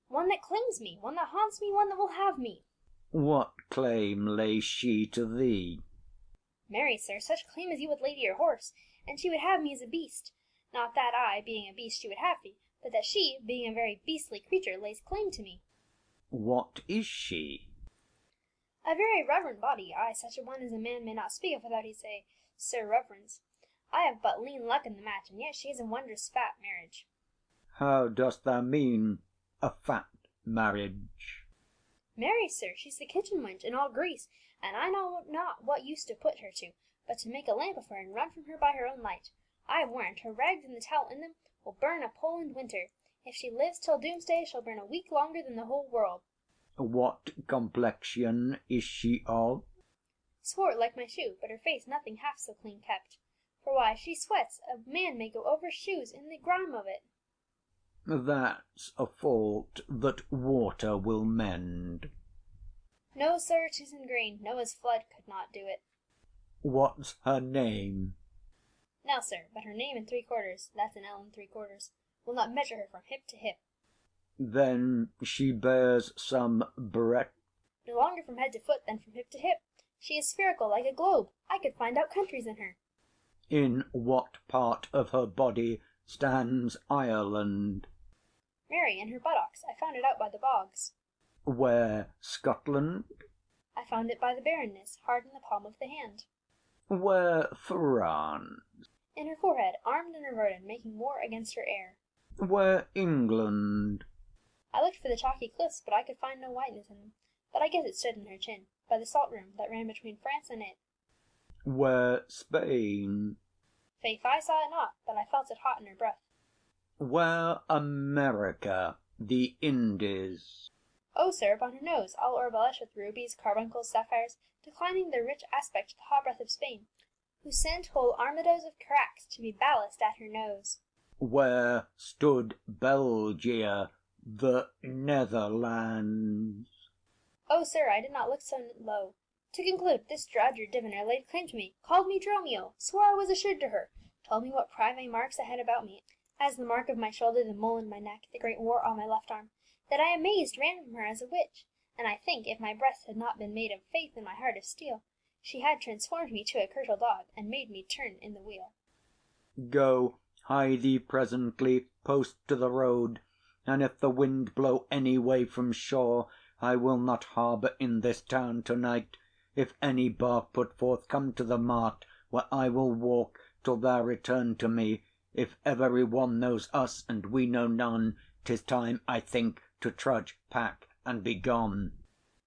One that claims me, one that haunts me, one that will have me. What claim lays she to thee? Marry, sir, such claim as you would lay to your horse, and she would have me as a beast. Not that I, being a beast, she would have me, but that she, being a very beastly creature, lays claim to me. What is she? A very reverend body, ay, such a one as a man may not speak of without he say, Sir Reverence. I have but lean luck in the match, and yet she is a wondrous fat marriage. How dost thou mean, a fat marriage? Marry, sir, she's the kitchen wench in all Greece, and I know not what use to put her to, but to make a lamp of her and run from her by her own light. I warrant her rags and the towel in them will burn a Poland winter. If she lives till doomsday, she'll burn a week longer than the whole world. What complexion is she of? Swart like my shoe, but her face nothing half so clean kept. For why, she sweats, a man may go over shoes in the grime of it. That's a fault that water will mend. No, sir, 'tis in green. Noah's flood could not do it. What's her name? Now, sir, but her name in 3/4, that's an ell in 3/4, will not measure her from hip to hip. Then she bears some breadth. No longer from head to foot than from hip to hip. She is spherical like a globe. I could find out countries in her. In what part of her body stands Ireland? Marry, in her buttocks. I found it out by the bogs. Where Scotland? I found it by the barrenness, hard in the palm of the hand. Where France? In her forehead, armed and reverted, making war against her heir. Where England? I looked for the chalky cliffs, but I could find no whiteness in them. But I guess it stood in her chin, by the salt room that ran between France and it. Where Spain? Faith, I saw it not, but I felt it hot in her breath. Where America, the Indies? Oh, sir, upon her nose, all o'erblushed with rubies, carbuncles, sapphires, declining their rich aspect to the hot breath of Spain, who sent whole armados of carracks to be ballast at her nose. Where stood Belgia, the Netherlands? Oh, sir, I did not look so low. To conclude, this drudge or diviner laid claim to me, called me Dromio, swore I was assured to her, told me what private marks I had about me, as the mark of my shoulder, the mole in my neck, the great wart on my left arm, that I amazed ran from her as a witch, and I think, if my breast had not been made of faith and my heart of steel, she had transformed me to a curtal dog, and made me turn in the wheel. Go, hie thee presently post to the road, and if the wind blow any way from shore, I will not harbour in this town to-night. If any bark put forth, come to the mart, where I will walk till thou return to me. If every one knows us, and we know none, 'tis time, I think, to trudge, pack, and be gone.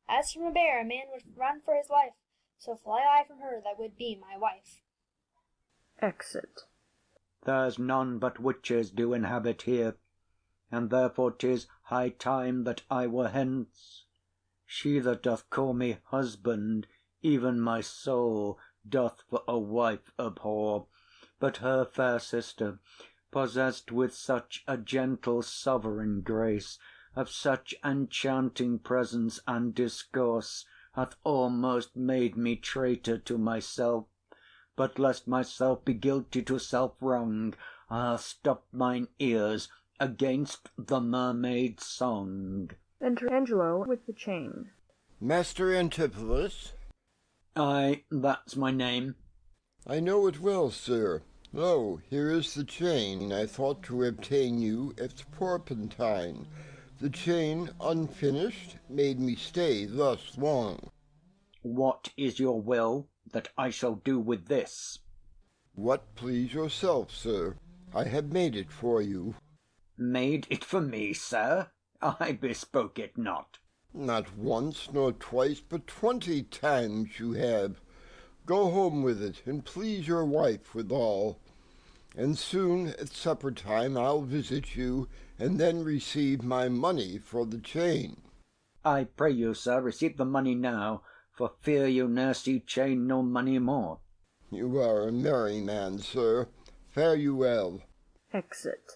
As from a bear a man would run for his life, so fly I from her that would be my wife. Exit. There's none but witches do inhabit here, and therefore 'tis high time that I were hence. She that doth call me husband, even my soul doth for a wife abhor, but her fair sister, possessed with such a gentle sovereign grace, of such enchanting presence and discourse, hath almost made me traitor to myself. But lest myself be guilty to self-wrong, I'll stop mine ears against the mermaid's song. Enter Angelo with the chain. Master Antipholus? Ay, that's my name. I know it well, sir. Lo, here is the chain I thought to obtain you at Porpentine. The chain, unfinished, made me stay thus long. What is your will that I shall do with this? What please yourself, sir. I have made it for you. Made it for me, sir? I bespoke it not. Not once nor twice, but 20 times you have. Go home with it, and please your wife withal. And soon at supper time I'll visit you, and then receive my money for the chain. I pray you, sir, receive the money now, for fear you ne'er see chain nor money more. You are a merry man, sir. Fare you well. Exit.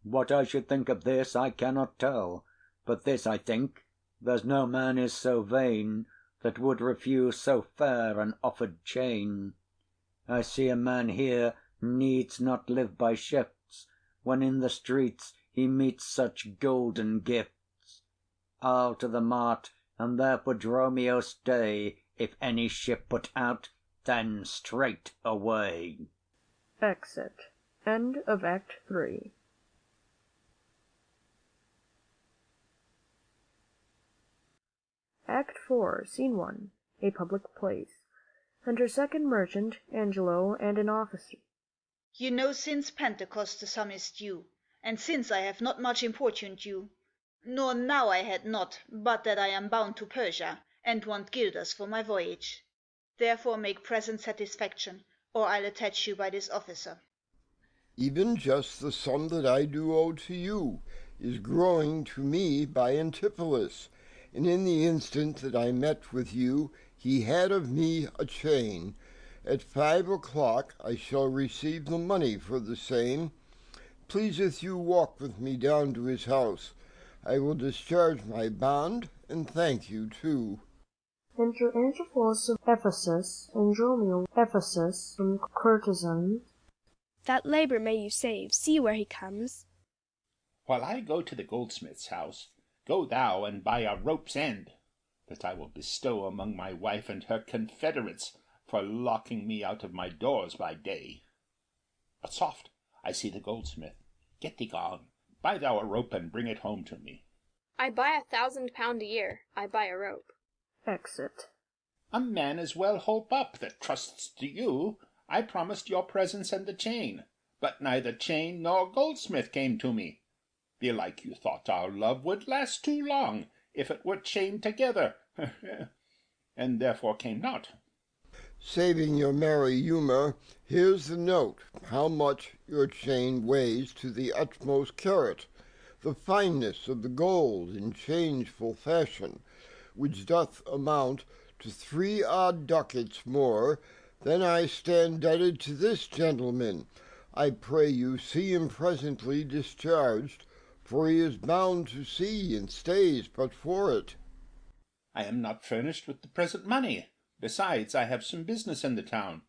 What I should think of this I cannot tell, but this I think, there's no man is so vain that would refuse so fair an offered chain. I see a man here needs not live by shifts, when in the streets he meets such golden gifts. I'll to the mart, and there for Dromio stay. If any ship put out, then straight away. Exit. End of Act 3. Act 4, Scene 1. A public place. Enter second merchant, Angelo, and an officer. You know since Pentecost the sum is due, and since I have not much importuned you, nor now I had not, but that I am bound to Persia, and want guilders for my voyage. Therefore make present satisfaction, or I'll attach you by this officer. Even just the sum that I do owe to you is growing to me by Antipholus, and in the instant that I met with you he had of me a chain. At 5 o'clock I shall receive the money for the same. Pleaseth you walk with me down to his house. I will discharge my bond, and thank you too. Enter Antiphilus of Ephesus, and Dromio Ephesus, from courtesans. That labour may you save. See where he comes. While I go to the goldsmith's house, go thou and buy a rope's end, that I will bestow among my wife and her confederates, for locking me out of my doors by day. But soft, I see the goldsmith. Get thee gone. Buy thou a rope, and bring it home to me. I buy £1,000 a year. I buy a rope. Exit. A man is well holp up that trusts to you. I promised your presence and the chain, but neither chain nor goldsmith came to me. Belike you thought our love would last too long, if it were chained together, and therefore came not. Saving your merry humour, here's the note, how much your chain weighs to the utmost carat, the fineness of the gold in changeful fashion, which doth amount to 3 odd ducats more than I stand debted to this gentleman. I pray you see him presently discharged, for he is bound to sea, and stays but for it. I am not furnished with the present money. Besides, I have some business in the town.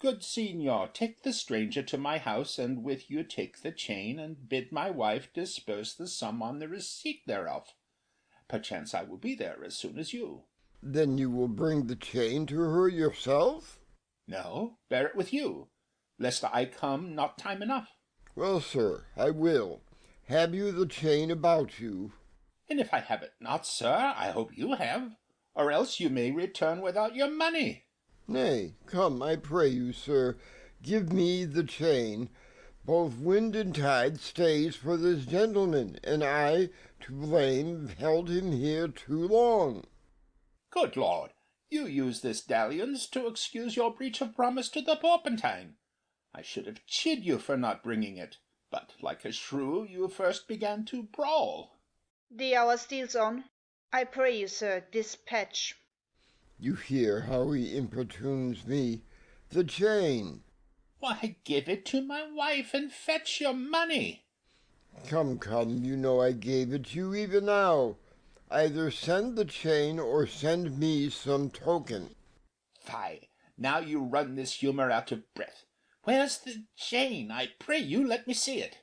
Good signior, take the stranger to my house, and with you take the chain, and bid my wife disburse the sum on the receipt thereof. Perchance I will be there as soon as you. Then you will bring the chain to her yourself? No, bear it with you, lest I come not time enough. Well, sir, I will. Have you the chain about you? And if I have it not, sir, I hope you have, or else you may return without your money. Nay, come, I pray you, sir, give me the chain. Both wind and tide stays for this gentleman, and I, to blame, held him here too long. Good Lord, you use this dalliance to excuse your breach of promise to the Porpentine. I should have chid you for not bringing it, but like a shrew you first began to brawl. The hour steals on. I pray you, sir, dispatch. You hear how he importunes me. The chain. Why, give it to my wife and fetch your money. Come, you know I gave it you even now. Either send the chain or send me some token. Fie, now you run this humour out of breath. Where's the chain? I pray you let me see it.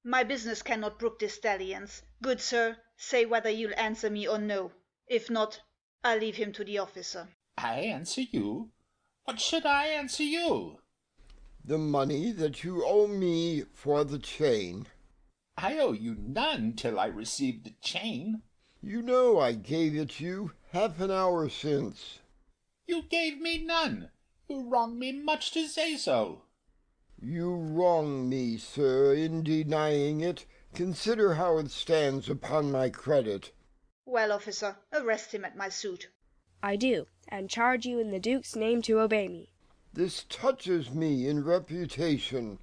My business cannot brook this dalliance. Good sir, say whether you'll answer me or no. If not, I'll leave him to the officer. I answer you? What should I answer you? The money that you owe me for the chain. I owe you none till I receive the chain. You know I gave it you half an hour since. You gave me none. You wrong me much to say so. You wrong me, sir, in denying it. Consider how it stands upon my credit. Well, officer, arrest him at my suit. I do, and charge you in the Duke's name to obey me. This touches me in reputation.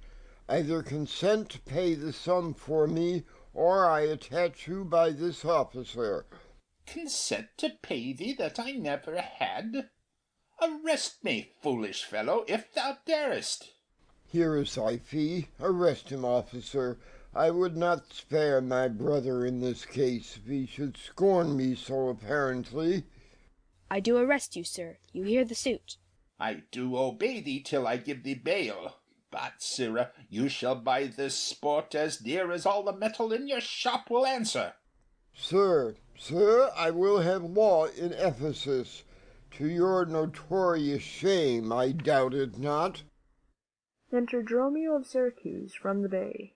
Either consent to pay the sum for me, or I attach you by this officer. Consent to pay thee that I never had? Arrest me, foolish fellow, if thou darest. Here is thy fee. Arrest him, officer. I would not spare my brother in this case, if he should scorn me so apparently. I do arrest you, sir. You hear the suit. I do obey thee till I give thee bail. But, sirrah, you shall buy this sport as dear as all the metal in your shop will answer. Sir, I will have law in Ephesus. To your notorious shame, I doubt it not. Enter Dromio of Syracuse from the bay.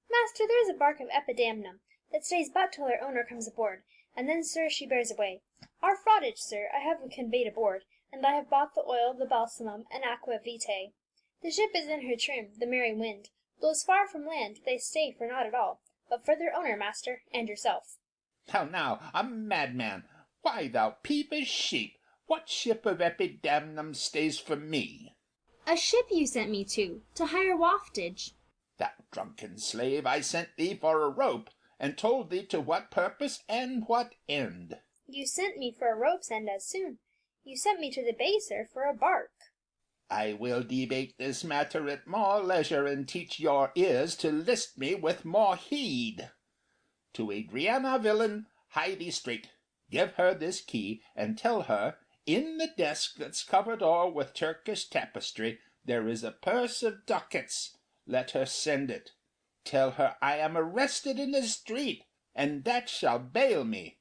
Master, there is a bark of epidamnum that stays but till her owner comes aboard, and then, sir, she bears away. Our fraughtage, sir, I have conveyed aboard, and I have bought the oil, the balsamum, and aqua vitae. The ship is in her trim, the merry wind blows far from land, they stay for naught at all, but for their owner, master, and yourself. Now, a madman! Why, thou peevish sheep, what ship of epidamnum stays for me? A ship you sent me to hire waftage. That drunken slave I sent thee for a rope, and told thee to what purpose and what end. You sent me for a rope's end as soon. You sent me to the bay, sir, for a bark. I will debate this matter at more leisure, and teach your ears to list me with more heed. To Adriana, villain, hie thee straight. Give her this key, and tell her, in the desk that's covered o'er with Turkish tapestry, there is a purse of ducats. Let her send it. Tell her I am arrested in the street, and that shall bail me.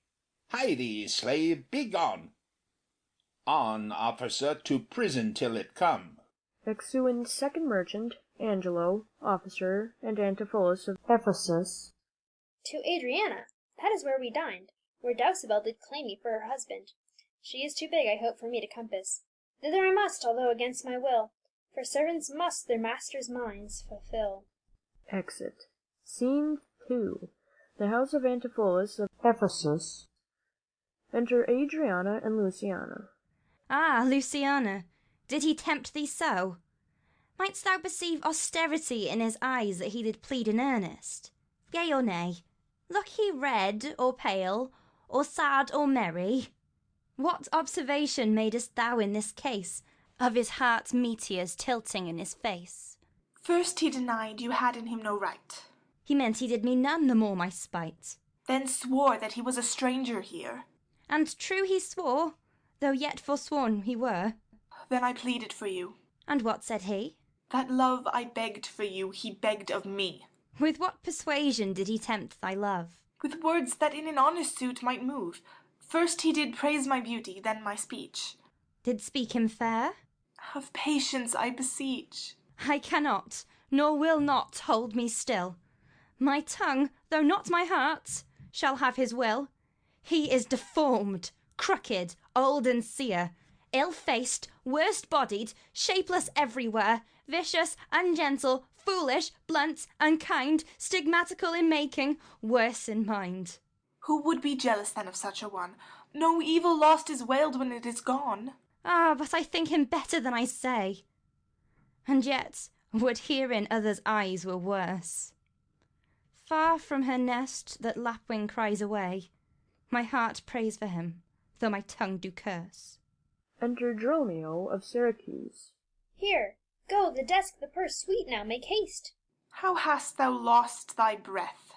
Hie thee, slave, be gone. On, officer, to prison till it come. Exeunt second merchant, Angelo, officer, and Antipholus of Ephesus. To Adriana, that is where we dined, where Dulcibel did claim me for her husband. She is too big, I hope, for me to compass. Thither I must, although against my will, for servants must their masters' minds fulfill. Exit. Scene 2. The house of Antipholus of Ephesus. Enter Adriana and Luciana. Ah, Luciana, did he tempt thee so? Mightst thou perceive austerity in his eyes that he did plead in earnest? Yea or nay? Look he red or pale, or sad or merry? What observation madest thou in this case of his heart's meteors tilting in his face? First he denied you had in him no right. He meant he did me none the more my spite. Then swore that he was a stranger here. And true he swore, though yet forsworn he were. Then I pleaded for you. And what said he? That love I begged for you, he begged of me. With what persuasion did he tempt thy love? With words that in an honest suit might move. First he did praise my beauty, then my speech. Did speak him fair? Have patience, I beseech. I cannot, nor will not hold me still. My tongue, though not my heart, shall have his will. He is deformed, crooked, old and sere, ill-faced, worst-bodied, shapeless everywhere, vicious, ungentle, foolish, blunt, unkind, stigmatical in making, worse in mind. Who would be jealous then of such a one? No evil lost is wailed when it is gone. Ah, but I think him better than I say. And yet would herein others' eyes were worse. Far from her nest that lapwing cries away, my heart prays for him, though my tongue do curse. Enter Dromio of Syracuse. Here, go, the desk, the purse, sweet now, make haste. How hast thou lost thy breath?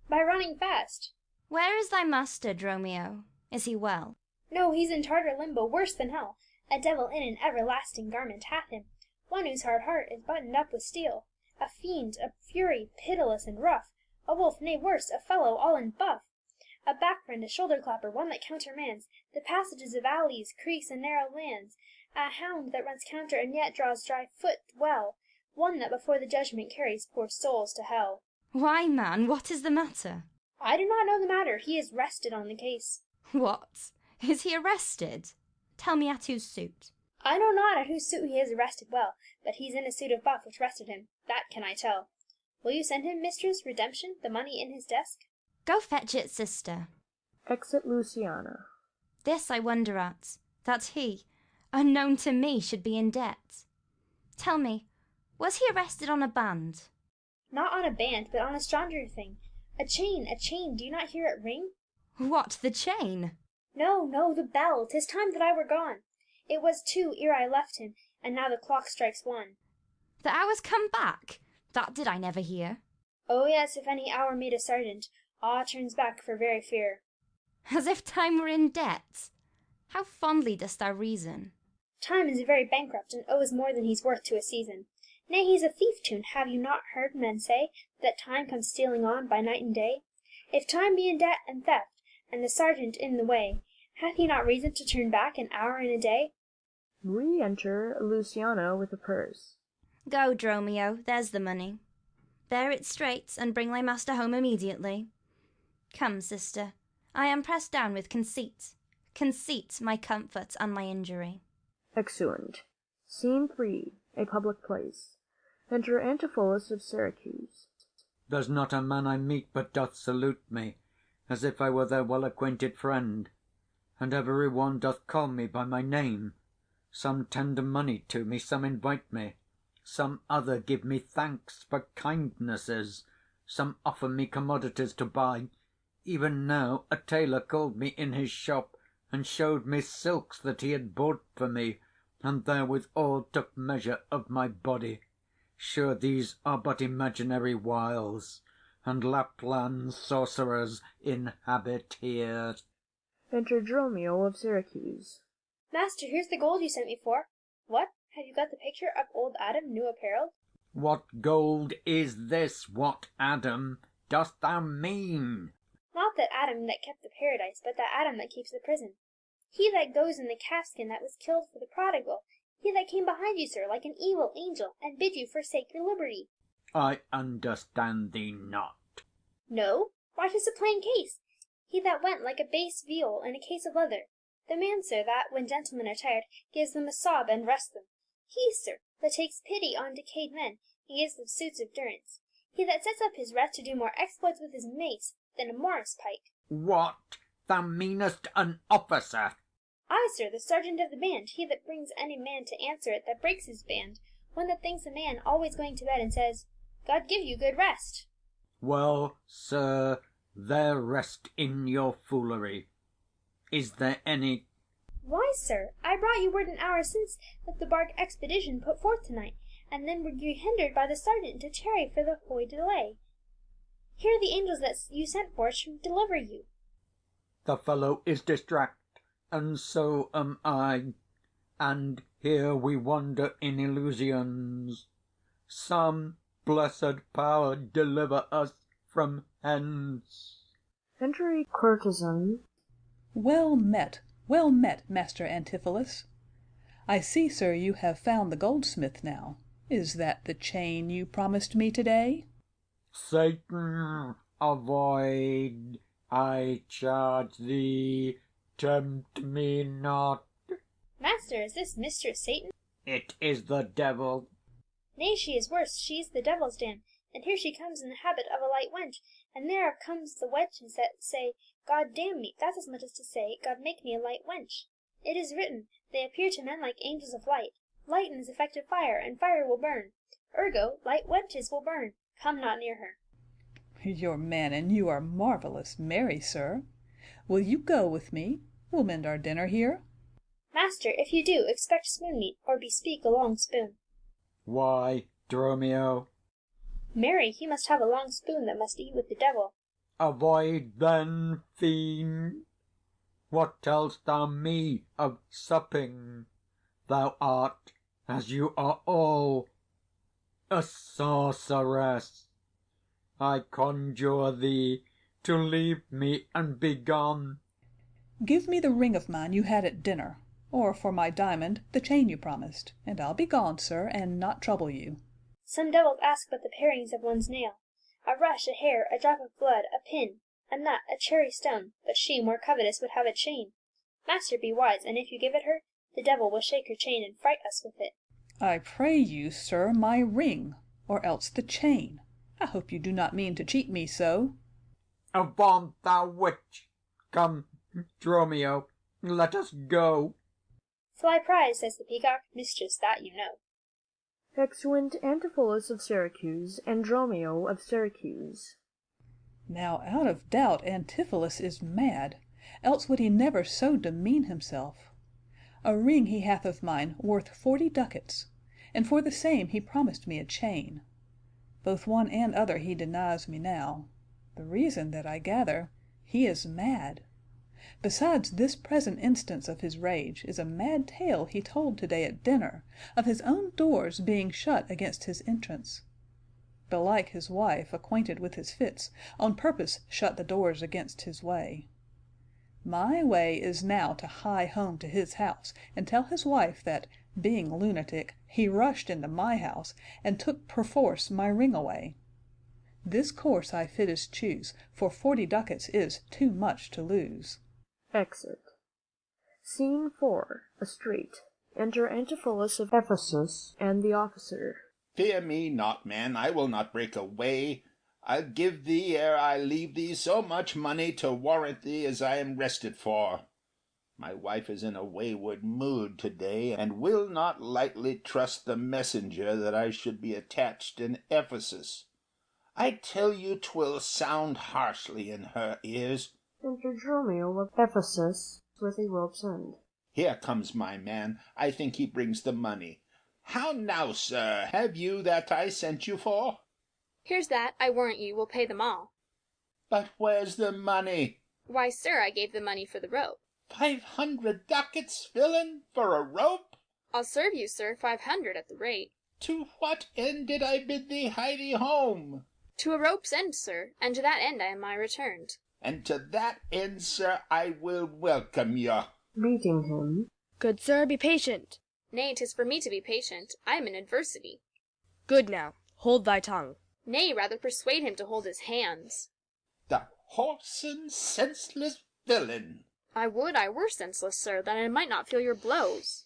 By running fast. Where is thy master, Dromio? Is he well? No, he's in Tartar limbo, worse than hell. A devil in an everlasting garment hath him, one whose hard heart is buttoned up with steel. A fiend, a fury, pitiless and rough, a wolf, nay worse, a fellow all in buff. A backrend, a shoulder clapper, one that countermands the passages of alleys, creeks, and narrow lands. A hound that runs counter and yet draws dry foot well, one that before the judgment carries poor souls to hell. Why, man, what is the matter? I do not know the matter. He is rested on the case. What? Is he arrested? Tell me at whose suit. I know not at whose suit he is arrested well, but he's in a suit of buff which rested him. That can I tell. Will you send him, mistress, redemption, the money in his desk? Go fetch it, sister. Exit Luciana. This I wonder at, that he, unknown to me, should be in debt. Tell me, was he arrested on a band? Not on a band, but on a stranger thing. A chain, do you not hear it ring? What, the chain? No, the bell. 'Tis time that I were gone. It was 2 ere I left him, and now the clock strikes 1. The hour's come back? That did I never hear. Oh yes, if any hour made a sergeant, awe turns back for very fear. As if time were in debt. How fondly dost thou reason. Time is very bankrupt, and owes more than he's worth to a season. Nay, he's a thief tune. Have you not heard men say that time comes stealing on by night and day? If time be in debt and theft, and the sergeant in the way, hath he not reason to turn back an hour in a day? Re-enter Luciana with a purse. Go, Dromio, there's the money. Bear it straight, and bring thy master home immediately. Come, sister, I am pressed down with conceit. Conceit, my comfort and my injury. Exeunt. Scene 3. A public place. Enter Antipholus of Syracuse. There's not a man I meet but doth salute me, as if I were their well-acquainted friend, and every one doth call me by my name. Some tender money to me, some invite me, some other give me thanks for kindnesses, some offer me commodities to buy. Even now a tailor called me in his shop, and showed me silks that he had bought for me, and therewithal took measure of my body. Sure these are but imaginary wiles, and Lapland sorcerers inhabit here. Enter Dromio of Syracuse. Master, here's the gold you sent me for. What? Have you got the picture of old Adam, new apparelled? What gold is this? What Adam dost thou mean? Not that Adam that kept the paradise, but that Adam that keeps the prison. He that goes in the calfskin that was killed for the prodigal. He that came behind you, sir, like an evil angel, and bid you forsake your liberty. I understand thee not. No? Why, 'tis a plain case. He that went like a base viol in a case of leather. The man, sir, that, when gentlemen are tired, gives them a sob and rests them. He, sir, that takes pity on decayed men, and gives them suits of durance. He that sets up his rest to do more exploits with his mace than a Morris pike. What? Thou meanest an officer? Ay, sir, the sergeant of the band, he that brings any man to answer it that breaks his band, one that thinks a man always going to bed and says, God give you good rest. Well, sir, there rest in your foolery. Is there any? Why, sir, I brought you word an hour since that the bark expedition put forth tonight, and then were you hindered by the sergeant to tarry for the hoy delay. Here the angels that you sent for should deliver you. The fellow is distract, and so am I, and here we wander in illusions. Some blessed power deliver us from hence. Enter a courtesan. Well met, Master Antipholus. I see, sir, you have found the goldsmith now. Is that the chain you promised me today? Satan, avoid, I charge thee, tempt me not. Master, is this Mistress Satan? It is the devil. Nay, she is worse, she's the devil's dam, and here she comes in the habit of a light wench, and there comes the wenches that say, God damn me, that's as much as to say, God make me a light wench. It is written, they appear to men like angels of light. Light is effective fire, and fire will burn. Ergo, light wenches will burn. Come not near her. Your man and you are marvellous merry, sir. Will you go with me? We'll mend our dinner here. Master, if you do, expect spoon meat, or bespeak a long spoon. Why, Dromio? Marry, he must have a long spoon that must eat with the devil. Avoid then, fiend. What tell'st thou me of supping? Thou art, as you are all, a sorceress. I conjure thee to leave me and be gone. Give me the ring of mine you had at dinner, or for my diamond the chain you promised, and I'll be gone, sir, and not trouble you. Some devils ask but the parings of one's nail, a rush, a hair, a drop of blood, a pin, a nut, a cherry stone, but she, more covetous, would have a chain. Master, be wise, and if you give it her, the devil will shake her chain and fright us with it. I pray you, sir, my ring, or else the chain. I hope you do not mean to cheat me so. Avaunt, thou witch! Come, Dromio, let us go. Fly prize, says the peacock, mistress, that you know. Exeunt Antipholus of Syracuse and Dromio of Syracuse. Now out of doubt Antipholus is mad, else would he never so demean himself. A ring he hath of mine worth 40 ducats, and for the same he promised me a chain. Both one and other he denies me now. The reason that I gather, he is mad. Besides this present instance of his rage is a mad tale he told to-day at dinner, of his own doors being shut against his entrance. Belike his wife, acquainted with his fits, on purpose shut the doors against his way. My way is now to hie home to his house, and tell his wife that, being lunatic, he rushed into my house, and took perforce my ring away. This course I fittest choose, for 40 ducats is too much to lose. Exit. Scene 4. A street. Enter Antipholus of Ephesus and the officer. Fear me not, man, I will not break away. I'll give thee, ere I leave thee, so much money to warrant thee as I am rested for. My wife is in a wayward mood to-day, and will not lightly trust the messenger that I should be attached in Ephesus. I tell you 'twill sound harshly in her ears. Enter Dromio of Ephesus with a rope's end. Here comes my man. I think he brings the money. How now, sir? Have you that I sent you for? Here's that, I warrant you, will pay them all. But where's the money? Why, sir, I gave the money for the rope. 500 ducats, villain, for a rope? I'll serve you, sir, 500 at the rate. To what end did I bid thee hie thee home? To a rope's end, sir, and to that end am I returned. And to that end, sir, I will welcome you. Beating him. Good sir, be patient. Nay, 'tis for me to be patient. I am in adversity. Good now, hold thy tongue. Nay, rather persuade him to hold his hands. The whoreson, senseless villain! I would I were senseless, sir, that I might not feel your blows.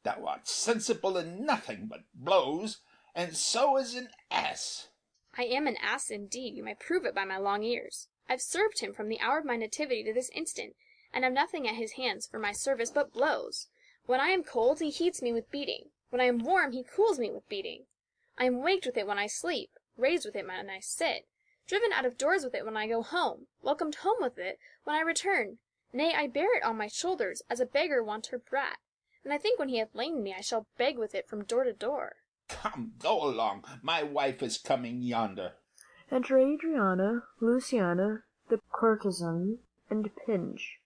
Thou art sensible in nothing but blows, and so is an ass. I am an ass indeed, you may prove it by my long ears. I've served him from the hour of my nativity to this instant, and have nothing at his hands for my service but blows. When I am cold, he heats me with beating. When I am warm, he cools me with beating. I am waked with it when I sleep, raised with it when I sit, driven out of doors with it when I go home, welcomed home with it when I return. Nay, I bear it on my shoulders, as a beggar wont her brat, and I think when he hath lamed me, I shall beg with it from door to door. Come, go along. My wife is coming yonder. Enter Adriana, Luciana, the courtesan, and Pinch.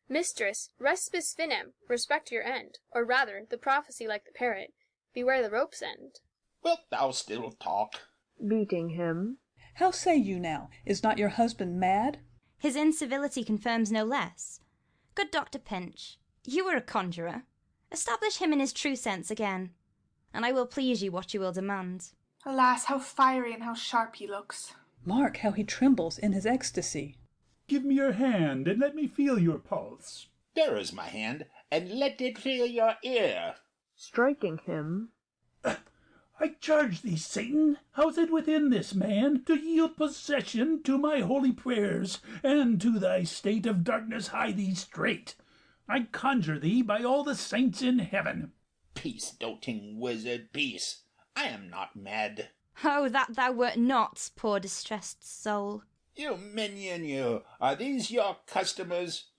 Mistress, respis finem, respect your end, or rather, the prophecy like the parrot, beware the rope's end. Wilt thou still talk? Beating him. How say you now? Is not your husband mad? His incivility confirms no less. Good Dr. Pinch, you are a conjurer. Establish him in his true sense again, and I will please you what you will demand. Alas, how fiery and how sharp he looks. Mark how he trembles in his ecstasy. Give me your hand, and let me feel your pulse. There is my hand, and let it feel your ear. Striking him. I charge thee, Satan, how's it within this man to yield possession to my holy prayers, and to thy state of darkness hie thee straight? I conjure thee by all the saints in heaven. Peace, doting wizard, peace. I am not mad. Oh, that thou wert not, poor distressed soul. You minion, you! Are these your customers?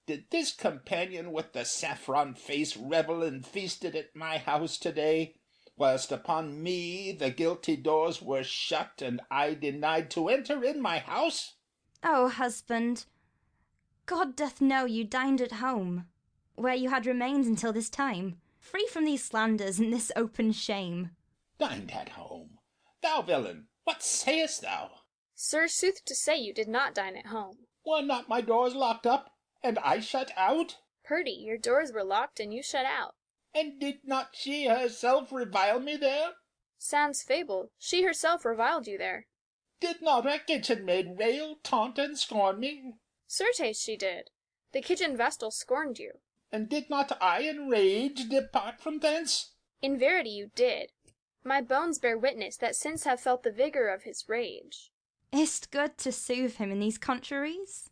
Did this companion with the saffron face revel and feasted at my house today, whilst upon me the guilty doors were shut, and I denied to enter in my house? Oh, husband, God doth know you dined at home, where you had remained until this time, free from these slanders and this open shame. Dined at home? Thou villain, what sayest thou? Sir, sooth to say you did not dine at home. Were not my doors locked up, and I shut out? Purdy, your doors were locked and you shut out. And did not she herself revile me there? Sans fable, she herself reviled you there. Did not her kitchen maid rail, taunt, and scorn me? Certes she did. The kitchen vestal scorned you. And did not I in rage depart from thence? In verity you did. My bones bear witness that since have felt the vigour of his rage. Is't good to soothe him in these contraries?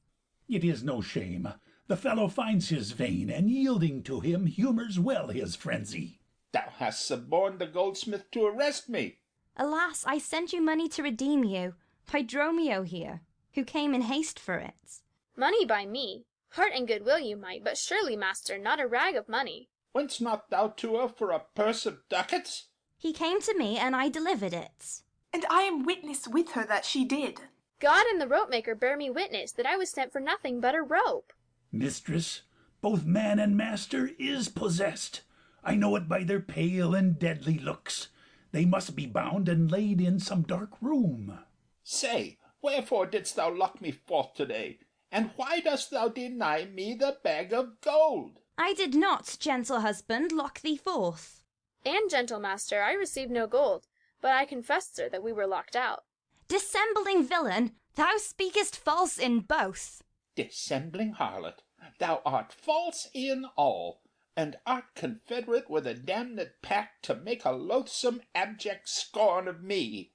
It is no shame. The fellow finds his vein, and yielding to him humours well his frenzy. Thou hast suborned the goldsmith to arrest me. Alas, I sent you money to redeem you, by Dromio here, who came in haste for it. Money by me? Heart and goodwill you might, but surely, master, not a rag of money. Went'st not thou to her for a purse of ducats? He came to me, and I delivered it. And I am witness with her that she did. God and the rope-maker bear me witness that I was sent for nothing but a rope. Mistress, both man and master is possessed. I know it by their pale and deadly looks. They must be bound and laid in some dark room. Say, wherefore didst thou lock me forth today? And why dost thou deny me the bag of gold? I did not, gentle husband, lock thee forth. And, gentle master, I received no gold, but I confess, sir, that we were locked out. Dissembling villain, thou speakest false in both. Dissembling harlot, thou art false in all, and art confederate with a damned pack to make a loathsome abject scorn of me.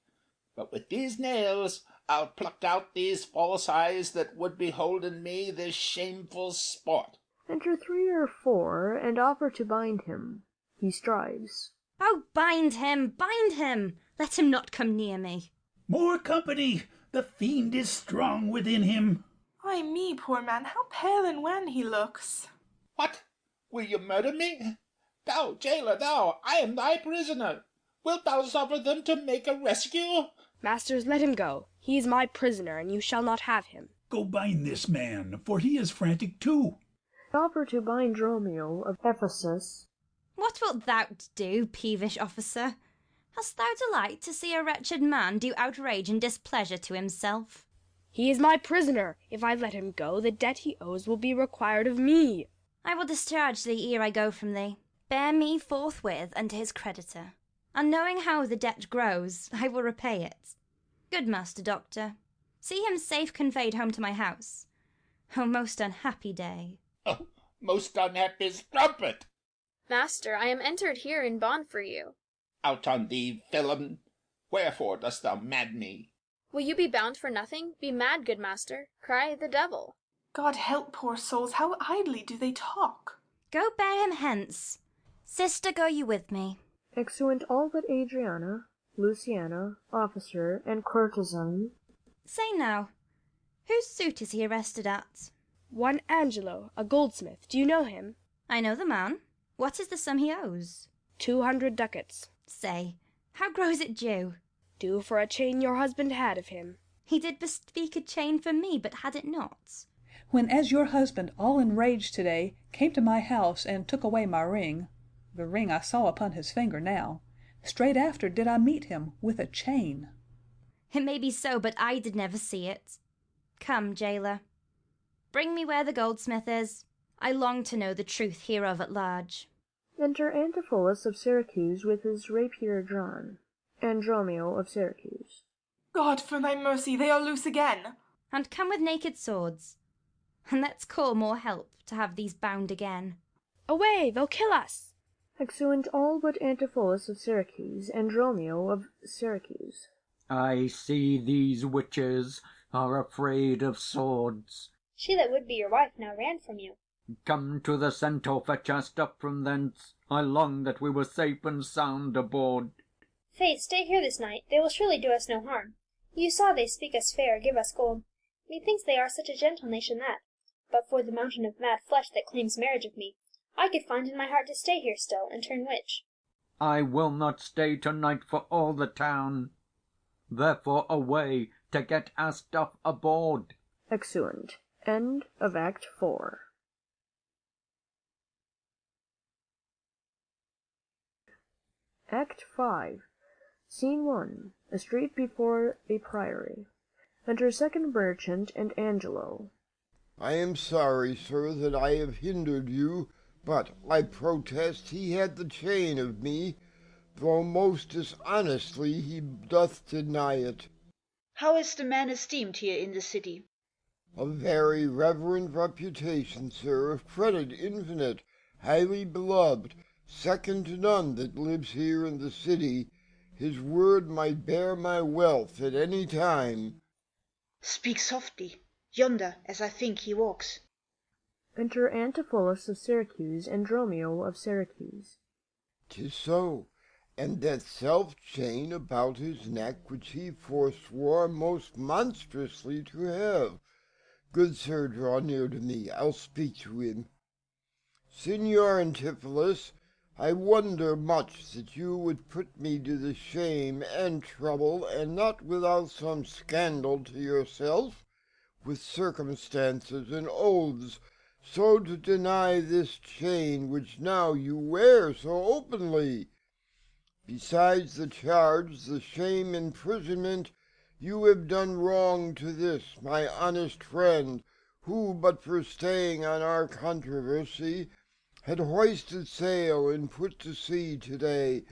But with these nails I'll pluck out these false eyes that would behold in me this shameful sport. Enter 3 or 4, and offer to bind him. He strives. Oh, bind him, bind him! Let him not come near me. More company! The fiend is strong within him. Ay me, poor man, how pale and wan he looks. What? Will you murder me? Thou, jailer, thou, I am thy prisoner. Wilt thou suffer them to make a rescue? Masters, let him go. He is my prisoner, and you shall not have him. Go bind this man, for he is frantic too. Offer to bind Dromio of Ephesus. What wilt thou do, peevish officer? Hast thou delight to see a wretched man do outrage and displeasure to himself? He is my prisoner. If I let him go, the debt he owes will be required of me. I will discharge thee ere I go from thee. Bear me forthwith unto his creditor, and knowing how the debt grows, I will repay it. Good master doctor, see him safe conveyed home to my house. O most unhappy day! Oh, most unhappy strumpet! Master, I am entered here in bond for you. Out on thee, villain! Wherefore dost thou mad me? Will you be bound for nothing? Be mad, good master. Cry the devil. God help poor souls, how idly do they talk. Go bear him hence. Sister, go you with me. Exeunt all but Adriana, Luciana, officer, and courtesan. Say now, whose suit is he arrested at? One Angelo, a goldsmith. Do you know him? I know the man. What is the sum he owes? 200 ducats. Say, how grows it due? Due for a chain your husband had of him. He did bespeak a chain for me, but had it not. When as your husband, all enraged today, came to my house and took away my ring, the ring I saw upon his finger now, straight after did I meet him with a chain. It may be so, but I did never see it. Come, jailer, bring me where the goldsmith is. I long to know the truth hereof at large. Enter Antipholus of Syracuse with his rapier drawn, and Dromio of Syracuse. God, for thy mercy, they are loose again. And come with naked swords, and let's call more help to have these bound again. Away, they'll kill us. Exeunt all but Antipholus of Syracuse and Dromio of Syracuse. I see these witches are afraid of swords. She that would be your wife now ran from you. Come to the Centaur, fetch our stuff from thence. I long that we were safe and sound aboard. Faith, stay here this night, they will surely do us no harm. You saw they speak us fair, give us gold. Methinks they are such a gentle nation that, but for the mountain of mad flesh that claims marriage of me, I could find in my heart to stay here still, and turn witch. I will not stay to-night for all the town. Therefore away to get our stuff aboard. Exeunt. End of Act 4. Act 5. Scene 1. A street before a priory. Enter second merchant and Angelo. I am sorry, sir, that I have hindered you, but I protest he had the chain of me, though most dishonestly he doth deny it. How is the man esteemed here in the city? A very reverend reputation, sir, of credit infinite, highly beloved, second to none that lives here in the city. His word might bear my wealth at any time. Speak softly. Yonder, as I think, he walks. Enter Antipholus of Syracuse and Dromio of Syracuse. 'Tis so, and that self-chain about his neck which he forswore most monstrously to have. Good sir, draw near to me, I'll speak to him. Signor Antipholus, I wonder much that you would put me to the shame and trouble, and not without some scandal to yourself, with circumstances and oaths, so to deny this chain which now you wear so openly. Besides the charge, the shame, imprisonment, you have done wrong to this, my honest friend, who, but for staying on our controversy, had hoisted sail and put to sea to-day.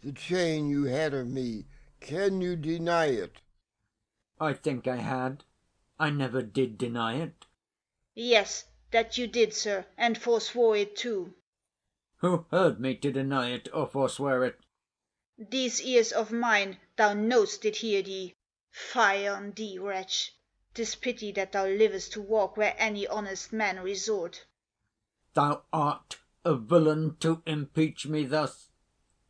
The chain you had of me, can you deny it? I think I had. I never did deny it. Yes, that you did, sir, and forswore it too. Who heard me to deny it or forswear it? These ears of mine, thou know'st, did hear thee. Fie on thee, wretch! 'Tis pity that thou livest to walk where any honest man resort. Thou art a villain to impeach me thus.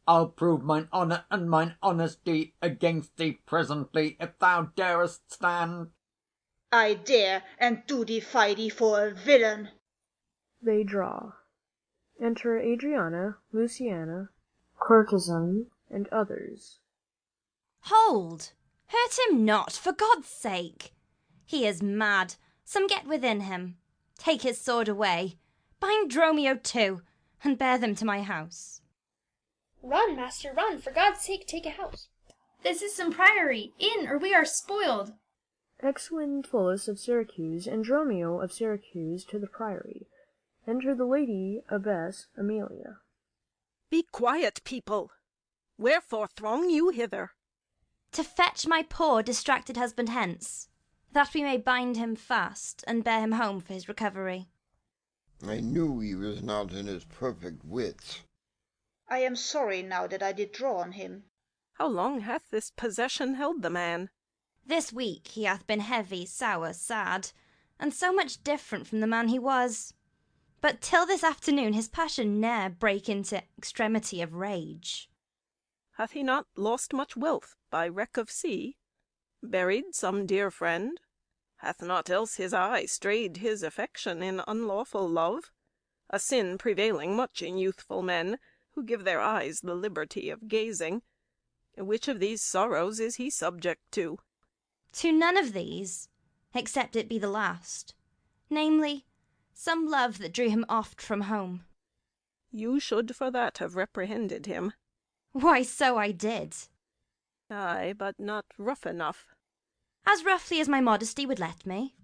I'll prove mine honour and mine honesty against thee presently, if thou darest stand. I dare, and do defy thee for a villain. They draw. Enter Adriana, Luciana, courtesan, and others. Hold! Hurt him not, for God's sake! He is mad. Some get within him. Take his sword away. Bind Dromio too, and bear them to my house. Run, master, run! For God's sake, take a house. This is some priory. In, or we are spoiled. Exeunt Antipholus of Syracuse and Dromio of Syracuse to the priory. Enter the lady abbess Amelia. Be quiet, people. Wherefore throng you hither? To fetch my poor distracted husband hence, that we may bind him fast and bear him home for his recovery. I knew he was not in his perfect wits. I am sorry now that I did draw on him. How long hath this possession held the man? This week he hath been heavy, sour, sad, and so much different from the man he was. But till this afternoon his passion ne'er brake into extremity of rage. Hath he not lost much wealth by wreck of sea? Buried some dear friend? Hath not else his eye strayed his affection in unlawful love? A sin prevailing much in youthful men, who give their eyes the liberty of gazing. Which of these sorrows is he subject to? To none of these, except it be the last, namely, some love that drew him oft from home. You should for that have reprehended him. Why, so I did. Ay, but not rough enough. As roughly as my modesty would let me.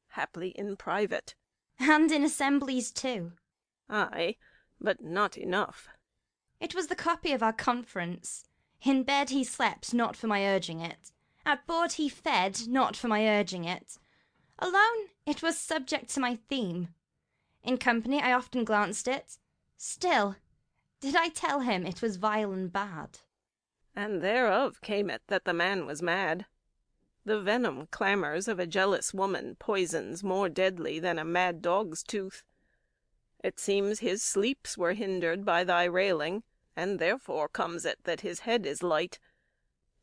Haply in private. And in assemblies too. Ay, but not enough. It was the copy of our conference. In bed he slept, not for my urging it. At board he fed, not for my urging it. Alone, it was subject to my theme. In company I often glanced it. Still, Did I tell him it was vile and bad? And thereof came it that the man was mad. The venom clamours of a jealous woman poisons more deadly than a mad dog's tooth. It seems his sleeps were hindered by thy railing, and therefore comes it that his head is light.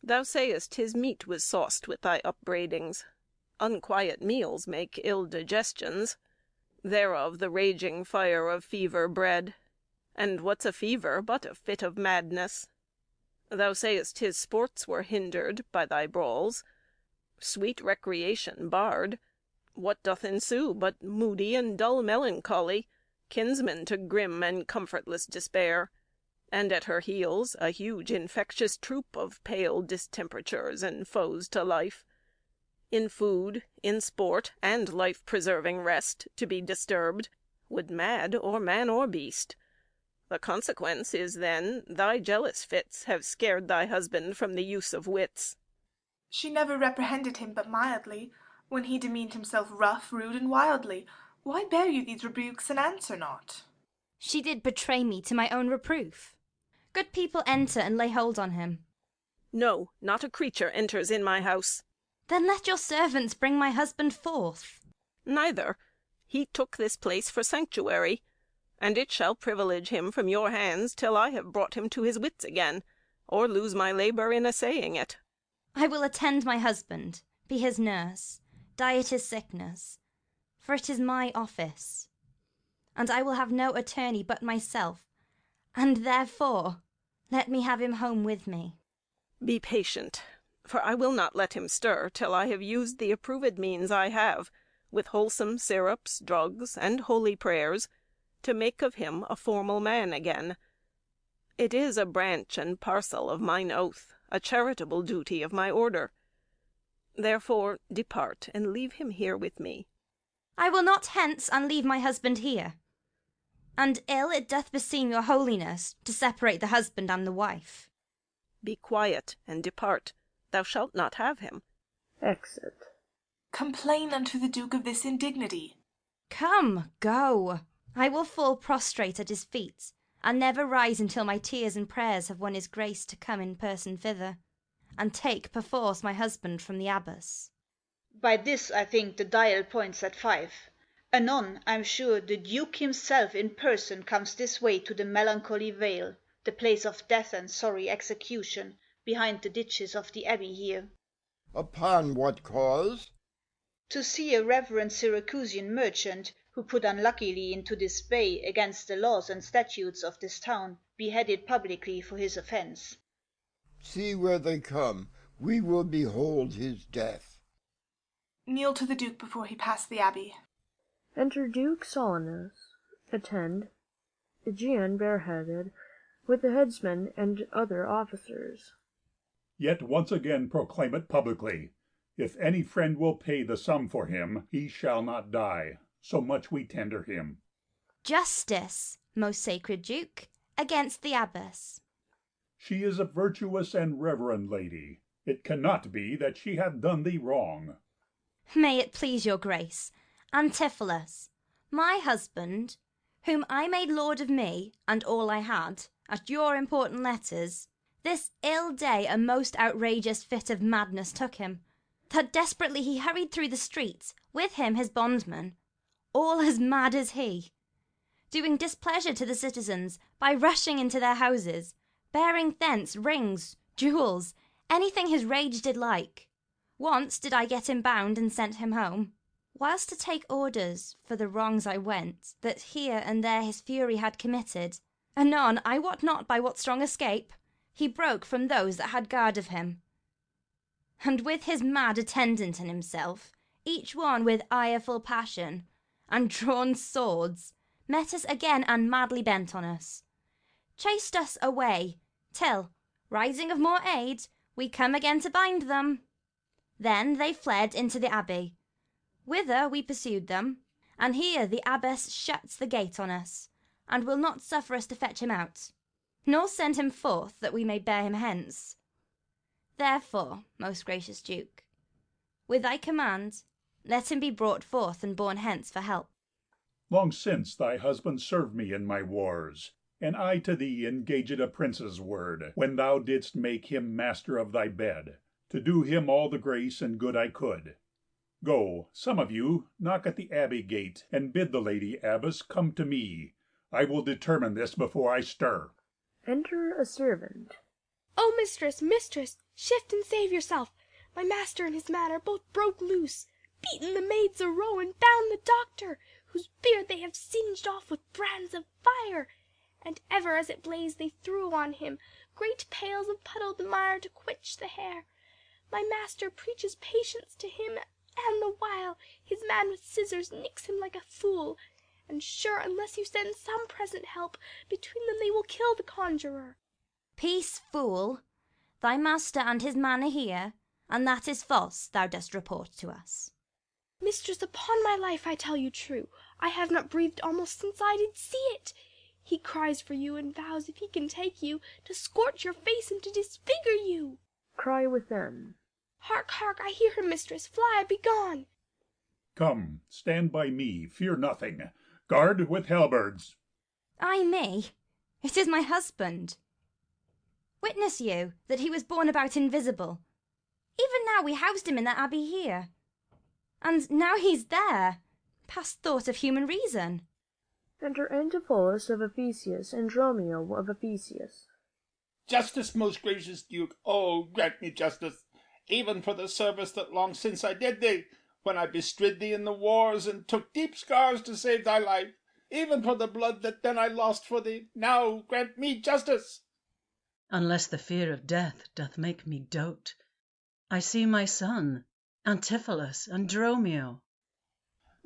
Thou sayest his meat was sauced with thy upbraidings. Unquiet meals make ill digestions. Thereof the raging fire of fever bred. And what's a fever but a fit of madness? Thou sayest his sports were hindered by thy brawls. Sweet recreation barred. What doth ensue but moody and dull melancholy, kinsman to grim and comfortless despair, and at her heels a huge infectious troop of pale distemperatures and foes to life. In food, in sport, and life-preserving rest, to be disturbed, would mad or man or beast. The consequence is then thy jealous fits have scared thy husband from the use of wits. She never reprehended him but mildly, when he demeaned himself rough, rude, and wildly. Why bear you these rebukes and answer not? She did betray me to my own reproof. Good people enter and lay hold on him. No, not a creature enters in my house. Then let your servants bring my husband forth. Neither. He took this place for sanctuary, and it shall privilege him from your hands till I have brought him to his wits again, or lose my labour in assaying it. I will attend my husband, be his nurse, diet his sickness, for it is my office. And I will have no attorney but myself, and therefore let me have him home with me. Be patient, for I will not let him stir till I have used the approved means I have, with wholesome syrups, drugs, and holy prayers, to make of him a formal man again. It is a branch and parcel of mine oath, a charitable duty of my order. Therefore depart, and leave him here with me. I will not hence and leave my husband here. And ill it doth beseem your holiness to separate the husband and the wife. Be quiet, and depart. Thou shalt not have him. Exit. Complain unto the Duke of this indignity. Come, go. I will fall prostrate at his feet, and never rise until my tears and prayers have won his grace to come in person thither, and take perforce my husband from the abbess. By this I think the dial points at 5. Anon, I'm sure, the Duke himself in person comes this way to the melancholy vale, the place of death and sorry execution, behind the ditches of the abbey here. Upon what cause? To see a reverend Syracusian merchant, who put unluckily into this bay against the laws and statutes of this town, beheaded publicly for his offence. See where they come. We will behold his death. Kneel to the Duke before he pass the abbey. Enter Duke Solanus, attend, Aegeon bareheaded, with the headsman and other officers. Yet once again proclaim it publicly. If any friend will pay the sum for him, he shall not die. So much we tender him. Justice, most sacred Duke, against the abbess. She is a virtuous and reverend lady. It cannot be that she hath done thee wrong. May it please your grace, Antipholus, my husband, whom I made lord of me and all I had, at your important letters, this ill day a most outrageous fit of madness took him, that desperately he hurried through the streets, with him his bondman, all as mad as he, doing displeasure to the citizens by rushing into their houses, bearing thence rings, jewels, anything his rage did like. Once did I get him bound and sent him home. Whilst to take orders for the wrongs I went, that here and there his fury had committed, anon, I wot not by what strong escape, he broke from those that had guard of him. And with his mad attendant and himself, each one with ireful passion, and drawn swords, met us again and madly bent on us, chased us away, till, rising of more aid, we come again to bind them. Then they fled into the abbey, whither we pursued them, and here the abbess shuts the gate on us, and will not suffer us to fetch him out, nor send him forth that we may bear him hence. Therefore, most gracious Duke, with thy command, let him be brought forth and borne hence for help. Long since thy husband served me in my wars. And I to thee engaged a prince's word, when thou didst make him master of thy bed, to do him all the grace and good I could. Go, some of you, knock at the abbey gate, and bid the lady abbess come to me. I will determine this before I stir. Enter a servant. Oh, mistress, mistress, shift and save yourself! My master and his man are both broke loose, beaten the maids a row, and bound the doctor, whose beard they have singed off with brands of fire. And ever as it blazed they threw on him great pails of puddled mire to quench the hair. My master preaches patience to him, and the while his man with scissors nicks him like a fool. And sure, unless you send some present help, between them they will kill the conjurer. Peace, fool! Thy master and his man are here, and that is false thou dost report to us. Mistress, upon my life I tell you true. I have not breathed almost since I did see it. He cries for you, and vows, if he can take you, to scorch your face and to disfigure you. Cry within. Hark, hark, I hear him, mistress. Fly, be gone. Come, stand by me, fear nothing. Guard with halberds. Ay me, it is my husband. Witness you that he was born about invisible. Even now we housed him in the abbey here. And now he's there, past thought of human reason. Enter Antipholus of Ephesius and Dromio of Ephesius. Justice, most gracious Duke, oh, grant me justice, even for the service that long since I did thee, when I bestrid thee in the wars, and took deep scars to save thy life, even for the blood that then I lost for thee. Now grant me justice. Unless the fear of death doth make me dote, I see my son, Antipholus and Dromio.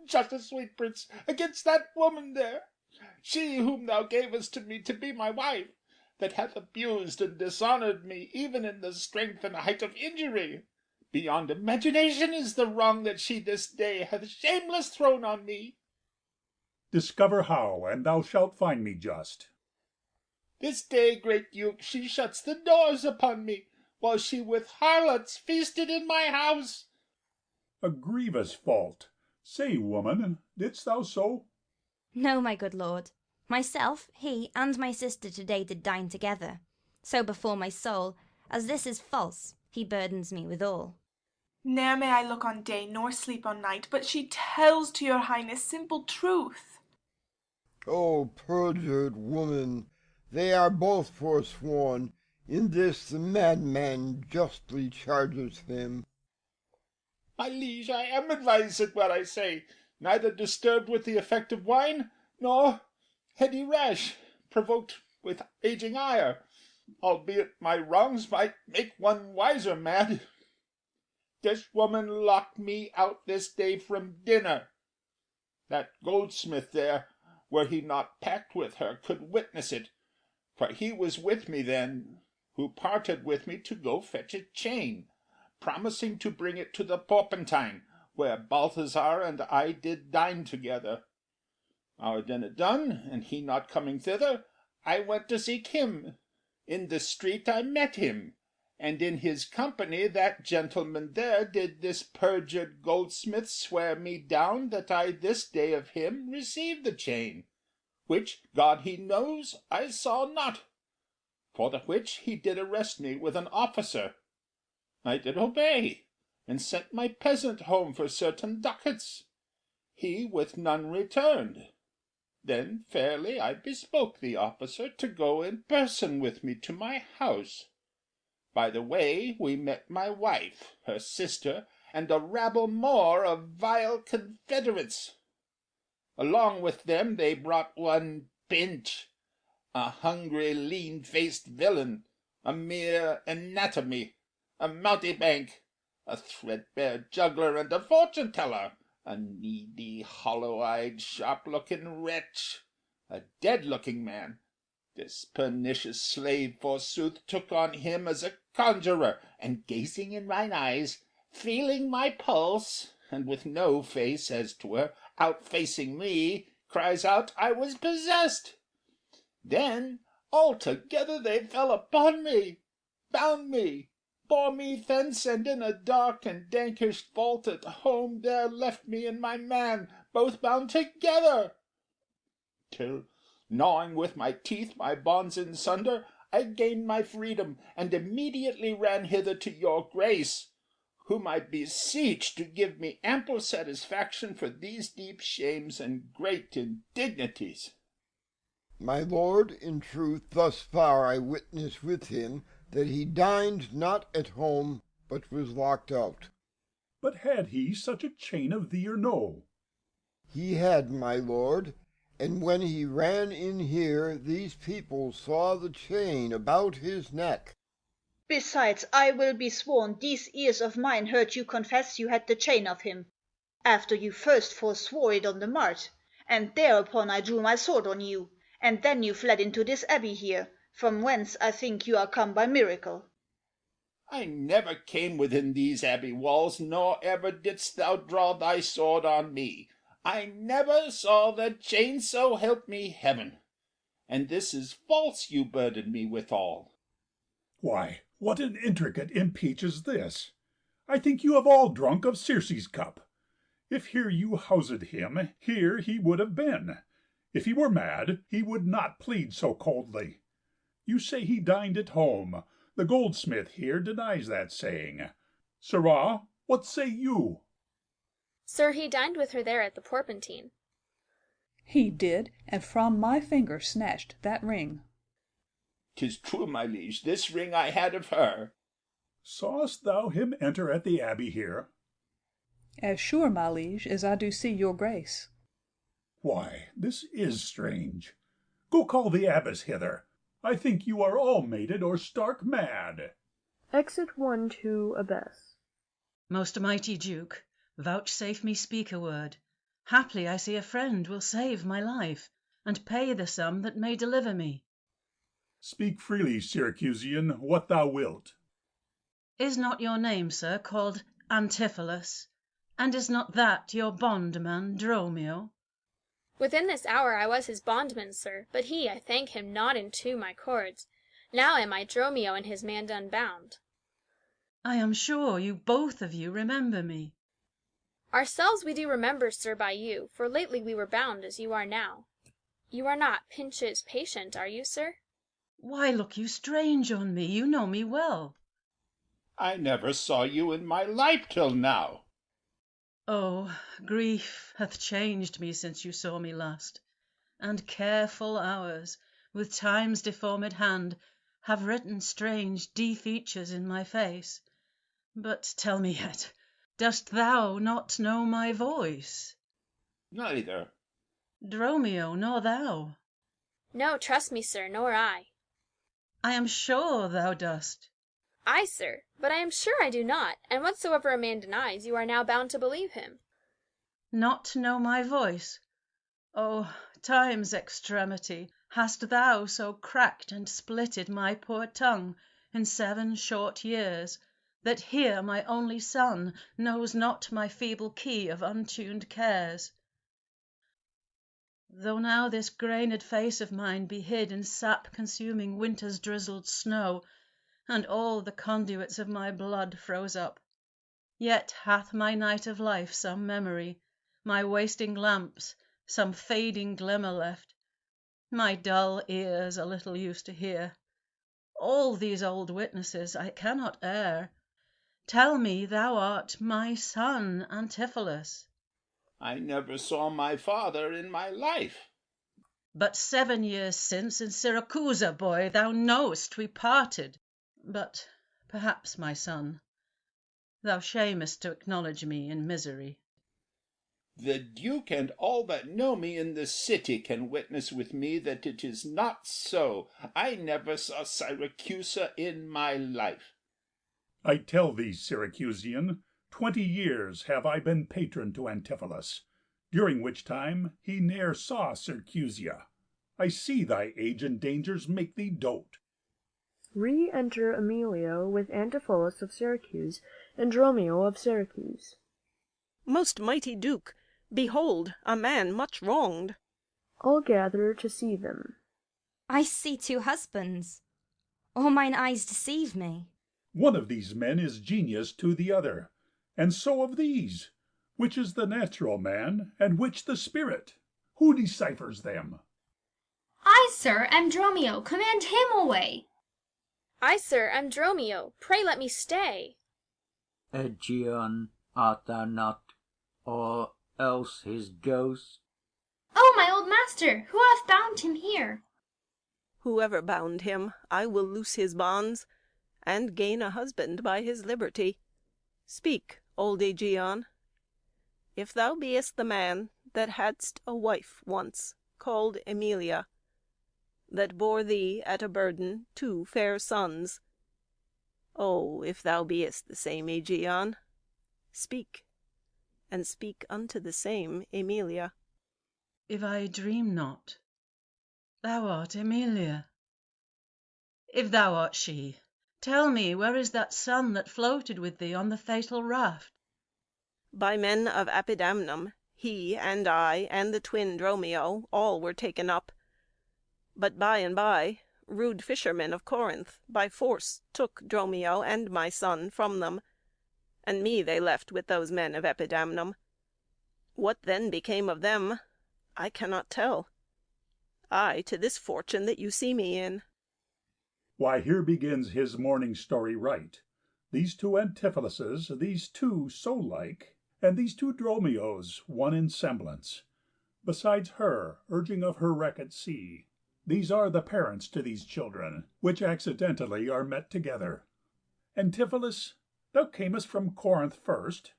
Justice, sweet prince, against that woman there, she whom thou gavest to me to be my wife, that hath abused and dishonoured me, even in the strength and height of injury. Beyond imagination is the wrong that she this day hath shameless thrown on me. Discover how, and thou shalt find me just. This day, great Duke, she shuts the doors upon me, while she with harlots feasted in my house. A grievous fault. Say, woman, didst thou so? No, my good lord. Myself, he, and my sister today did dine together. So before my soul, as this is false, he burdens me withal. Ne'er may I look on day, nor sleep on night, but she tells to your highness simple truth. O perjured woman, they are both forsworn. In this the madman justly charges him. My liege, I am advised at what I say, neither disturbed with the effect of wine, nor heady rash, provoked with aging ire, albeit my wrongs might make one wiser mad. This woman locked me out this day from dinner. That goldsmith there, were he not pact with her, could witness it, for he was with me then, who parted with me to go fetch a chain, promising to bring it to the Porpentine, where Balthazar and I did dine together. Our dinner done, and he not coming thither, I went to seek him. In the street I met him, and in his company that gentleman there did this perjured goldsmith swear me down that I this day of him received the chain, which, God he knows, I saw not, for the which he did arrest me with an officer. I did obey, and sent my peasant home for certain ducats. He with none returned. Then fairly I bespoke the officer to go in person with me to my house. By the way we met my wife, her sister, and a rabble more of vile confederates. Along with them they brought one Pinch, a hungry, lean-faced villain, a mere anatomy, a mountebank, a threadbare juggler, and a fortune-teller, a needy, hollow-eyed, sharp-looking wretch, a dead-looking man. This pernicious slave, forsooth, took on him as a conjurer, and gazing in mine eyes, feeling my pulse, and with no face, as 'twere, outfacing me, cries out I was possessed. Then all together they fell upon me, bound me, bore me thence, and in a dark and dankish vault at home there left me and my man, both bound together, till Gnawing with my teeth my bonds in sunder, I gained my freedom, and immediately ran hither to your grace, whom I beseech to give me ample satisfaction for these deep shames and great indignities. My lord, in truth, thus far I witness with him that he dined not at home, but was locked out. But had he such a chain of thee or no? He had, my lord, and when he ran in here, these people saw the chain about his neck. Besides, I will be sworn these ears of mine heard you confess you had the chain of him, after you first forswore it on the mart, and thereupon I drew my sword on you, and then you fled into this abbey here, from whence I think you are come by miracle. I never came within these abbey walls, nor ever didst thou draw thy sword on me. I never saw the chain, so help me heaven. And this is false you burden me withal. Why, what an intricate impeach is this! I think you have all drunk of Circe's cup. If here you housed him, here he would have been. If he were mad, he would not plead so coldly. You say he dined at home. The goldsmith here denies that saying. Sirrah, what say you? Sir, he dined with her there at the Porpentine. He did, and from my finger snatched that ring. 'Tis true, my liege, this ring I had of her. Sawest thou him enter at the abbey here? As sure, my liege, as I do see your grace. Why, this is strange. Go call the abbess hither. I think you are all mated or stark mad. Exit 1 to Abbess. Most mighty Duke, vouchsafe me speak a word. Haply I see a friend will save my life, and pay the sum that may deliver me. Speak freely, Syracusian, what thou wilt. Is not your name, sir, called Antipholus? And is not that your bondman, Dromio? Within this hour I was his bondman, sir, but he, I thank him, not into my cords. Now am I Dromio and his man done bound. I am sure you both of you remember me. Ourselves we do remember, sir, by you, for lately we were bound as you are now. You are not Pinch's patient, are you, sir? Why look you strange on me? You know me well. I never saw you in my life till now. Oh, grief hath changed me since you saw me last, and careful hours, with time's deformed hand, have written strange defeatures in my face. But tell me yet, dost thou not know my voice? Neither. Dromio, nor thou? No, trust me, sir, nor I. I am sure thou dost. Ay, sir, but I am sure I do not, and whatsoever a man denies, you are now bound to believe him. Not know my voice? Oh, time's extremity, hast thou so cracked and splitted my poor tongue in 7 short years, that here my only son knows not my feeble key of untuned cares? Though now this grained face of mine be hid in sap-consuming winter's drizzled snow, and all the conduits of my blood froze up, yet hath my night of life some memory, my wasting lamps some fading glimmer left, my dull ears a little used to hear. All these old witnesses I cannot err. Tell me thou art my son Antipholus. I never saw my father in my life. But 7 years since in Syracusa, boy, thou know'st we parted. But perhaps, my son, thou shamest to acknowledge me in misery. The Duke and all that know me in the city can witness with me that it is not so. I never saw Syracusa in my life. I tell thee, Syracusian, 20 years have I been patron to Antipholus, during which time he ne'er saw Syracusia. I see thy age and dangers make thee dote. Re-enter Emilio with Antipholus of Syracuse and Dromio of Syracuse. Most mighty Duke, behold a man much wronged. All gather to see them. I see 2 husbands, or mine eyes deceive me. One of these men is genius to the other, and so of these. Which is the natural man, and which the spirit? Who deciphers them? I, sir, am Dromio, command him away. I, sir, am Dromio, pray let me stay. Aegeon, art thou not, or else his ghost? O my old master, who hath bound him here? Whoever bound him, I will loose his bonds, and gain a husband by his liberty. Speak, old Aegeon. If thou beest the man that hadst a wife once, called Emilia, that bore thee at a burden 2 fair sons. Oh, if thou beest the same Aegeon, speak, and speak unto the same Emilia. If I dream not, thou art Emilia. If thou art she, tell me where is that son that floated with thee on the fatal raft? By men of Apidamnum, he and I and the twin Dromio all were taken up. But by and by, rude fishermen of Corinth by force took Dromio and my son from them, and me they left with those men of Epidamnum. What then became of them, I cannot tell. I to this fortune that you see me in. Why, here begins his morning story right. These 2 Antipholuses, these 2 so like, and these 2 Dromios, one in semblance. Besides her, urging of her wreck at sea. These are the parents to these children, which accidentally are met together. Antipholus, thou camest from Corinth first?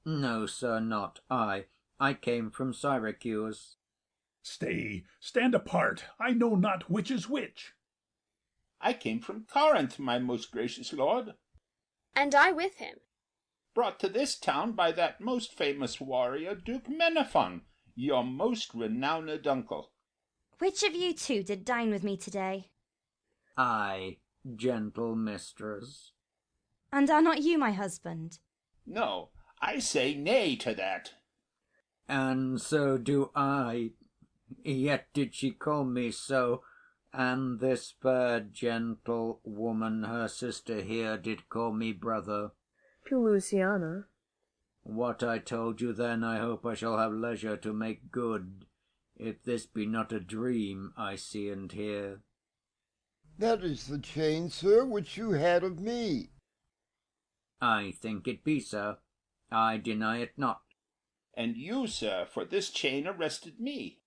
No, sir, not I. I came from Syracuse. Stay, stand apart. I know not which is which. I came from Corinth, my most gracious lord. And I with him. Brought to this town by that most famous warrior, Duke Menaphon, your most renowned uncle. Which of you 2 did dine with me today? I, gentle mistress. And are not you my husband? No, I say nay to that. And so do I. Yet did she call me so, and this fair gentle woman, her sister here, did call me brother. To Luciana. What I told you then I hope I shall have leisure to make good, if this be not a dream I see and hear. That is the chain, sir, which you had of me. I think it be, sir. I deny it not. And you, sir, for this chain arrested me.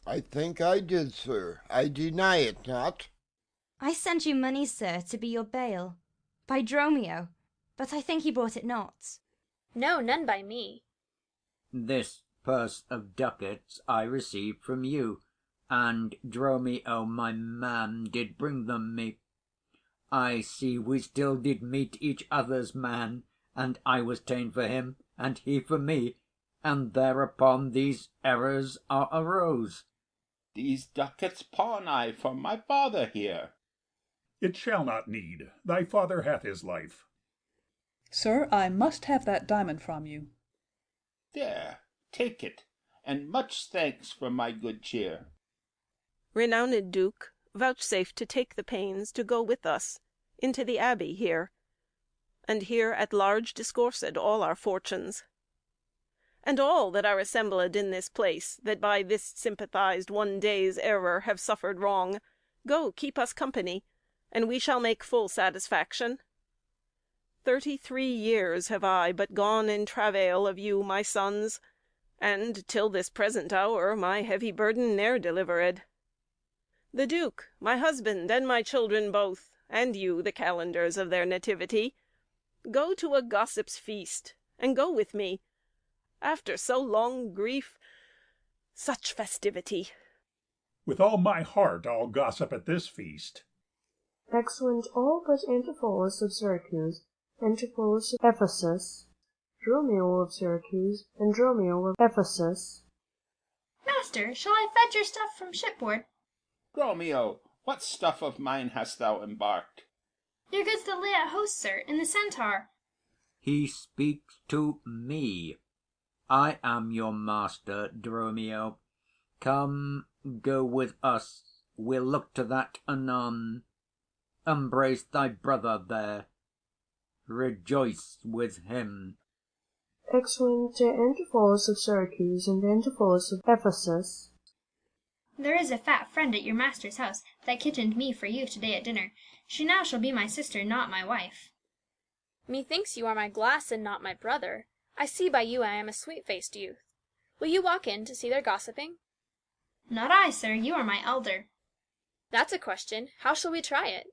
I think I did, sir. I deny it not. I sent you money, sir, to be your bail, by Dromio, but I think he brought it not. No, none by me. This purse of ducats I received from you, and Dromio, my man, did bring them me. I see we still did meet each other's man, and I was ta'en for him, and he for me, and thereupon these errors are arose. These ducats pawn I for my father here. It shall not need. Thy father hath his life. Sir, I must have that diamond from you. There, take it, and much thanks for my good cheer. Renowned Duke, vouchsafe to take the pains to go with us into the abbey here, and here at large discoursed all our fortunes. And all that are assembled in this place, that by this sympathized one day's error have suffered wrong, go keep us company, and we shall make full satisfaction. 33 years have I but gone in travail of you, my sons, and till this present hour my heavy burden ne'er delivered. The Duke, my husband, and my children both, and you, the calendars of their nativity, go to a gossip's feast, and go with me. After so long grief, such festivity. With all my heart I'll gossip at this feast. Excellent all but Antipholus of Syracuse, Antipholus of Ephesus, Dromio of Syracuse, and Dromio of Ephesus. Master, shall I fetch your stuff from shipboard? Dromio, what stuff of mine hast thou embarked? Your goods that lay at host, sir, in the Centaur. He speaks to me. I am your master, Dromio. Come, go with us. We'll look to that anon. Embrace thy brother there. Rejoice with him. Excellent Antipholus of Syracuse and Antipholus of Ephesus. There is a fat friend at your master's house that kitchened me for you to-day at dinner. She now shall be my sister, not my wife. Methinks you are my glass and not my brother. I see by you I am a sweet-faced youth. Will you walk in to see their gossiping? Not I, sir, you are my elder. That's a question. How shall we try it?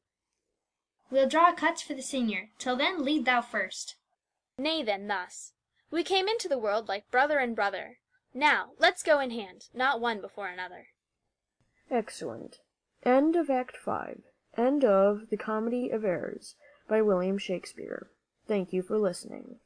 We'll draw cuts for the senior. Till then, lead thou first. Nay, then, thus. We came into the world like brother and brother. Now, let's go in hand, not one before another. Excellent. End of Act 5. End of The Comedy of Errors by William Shakespeare. Thank you for listening.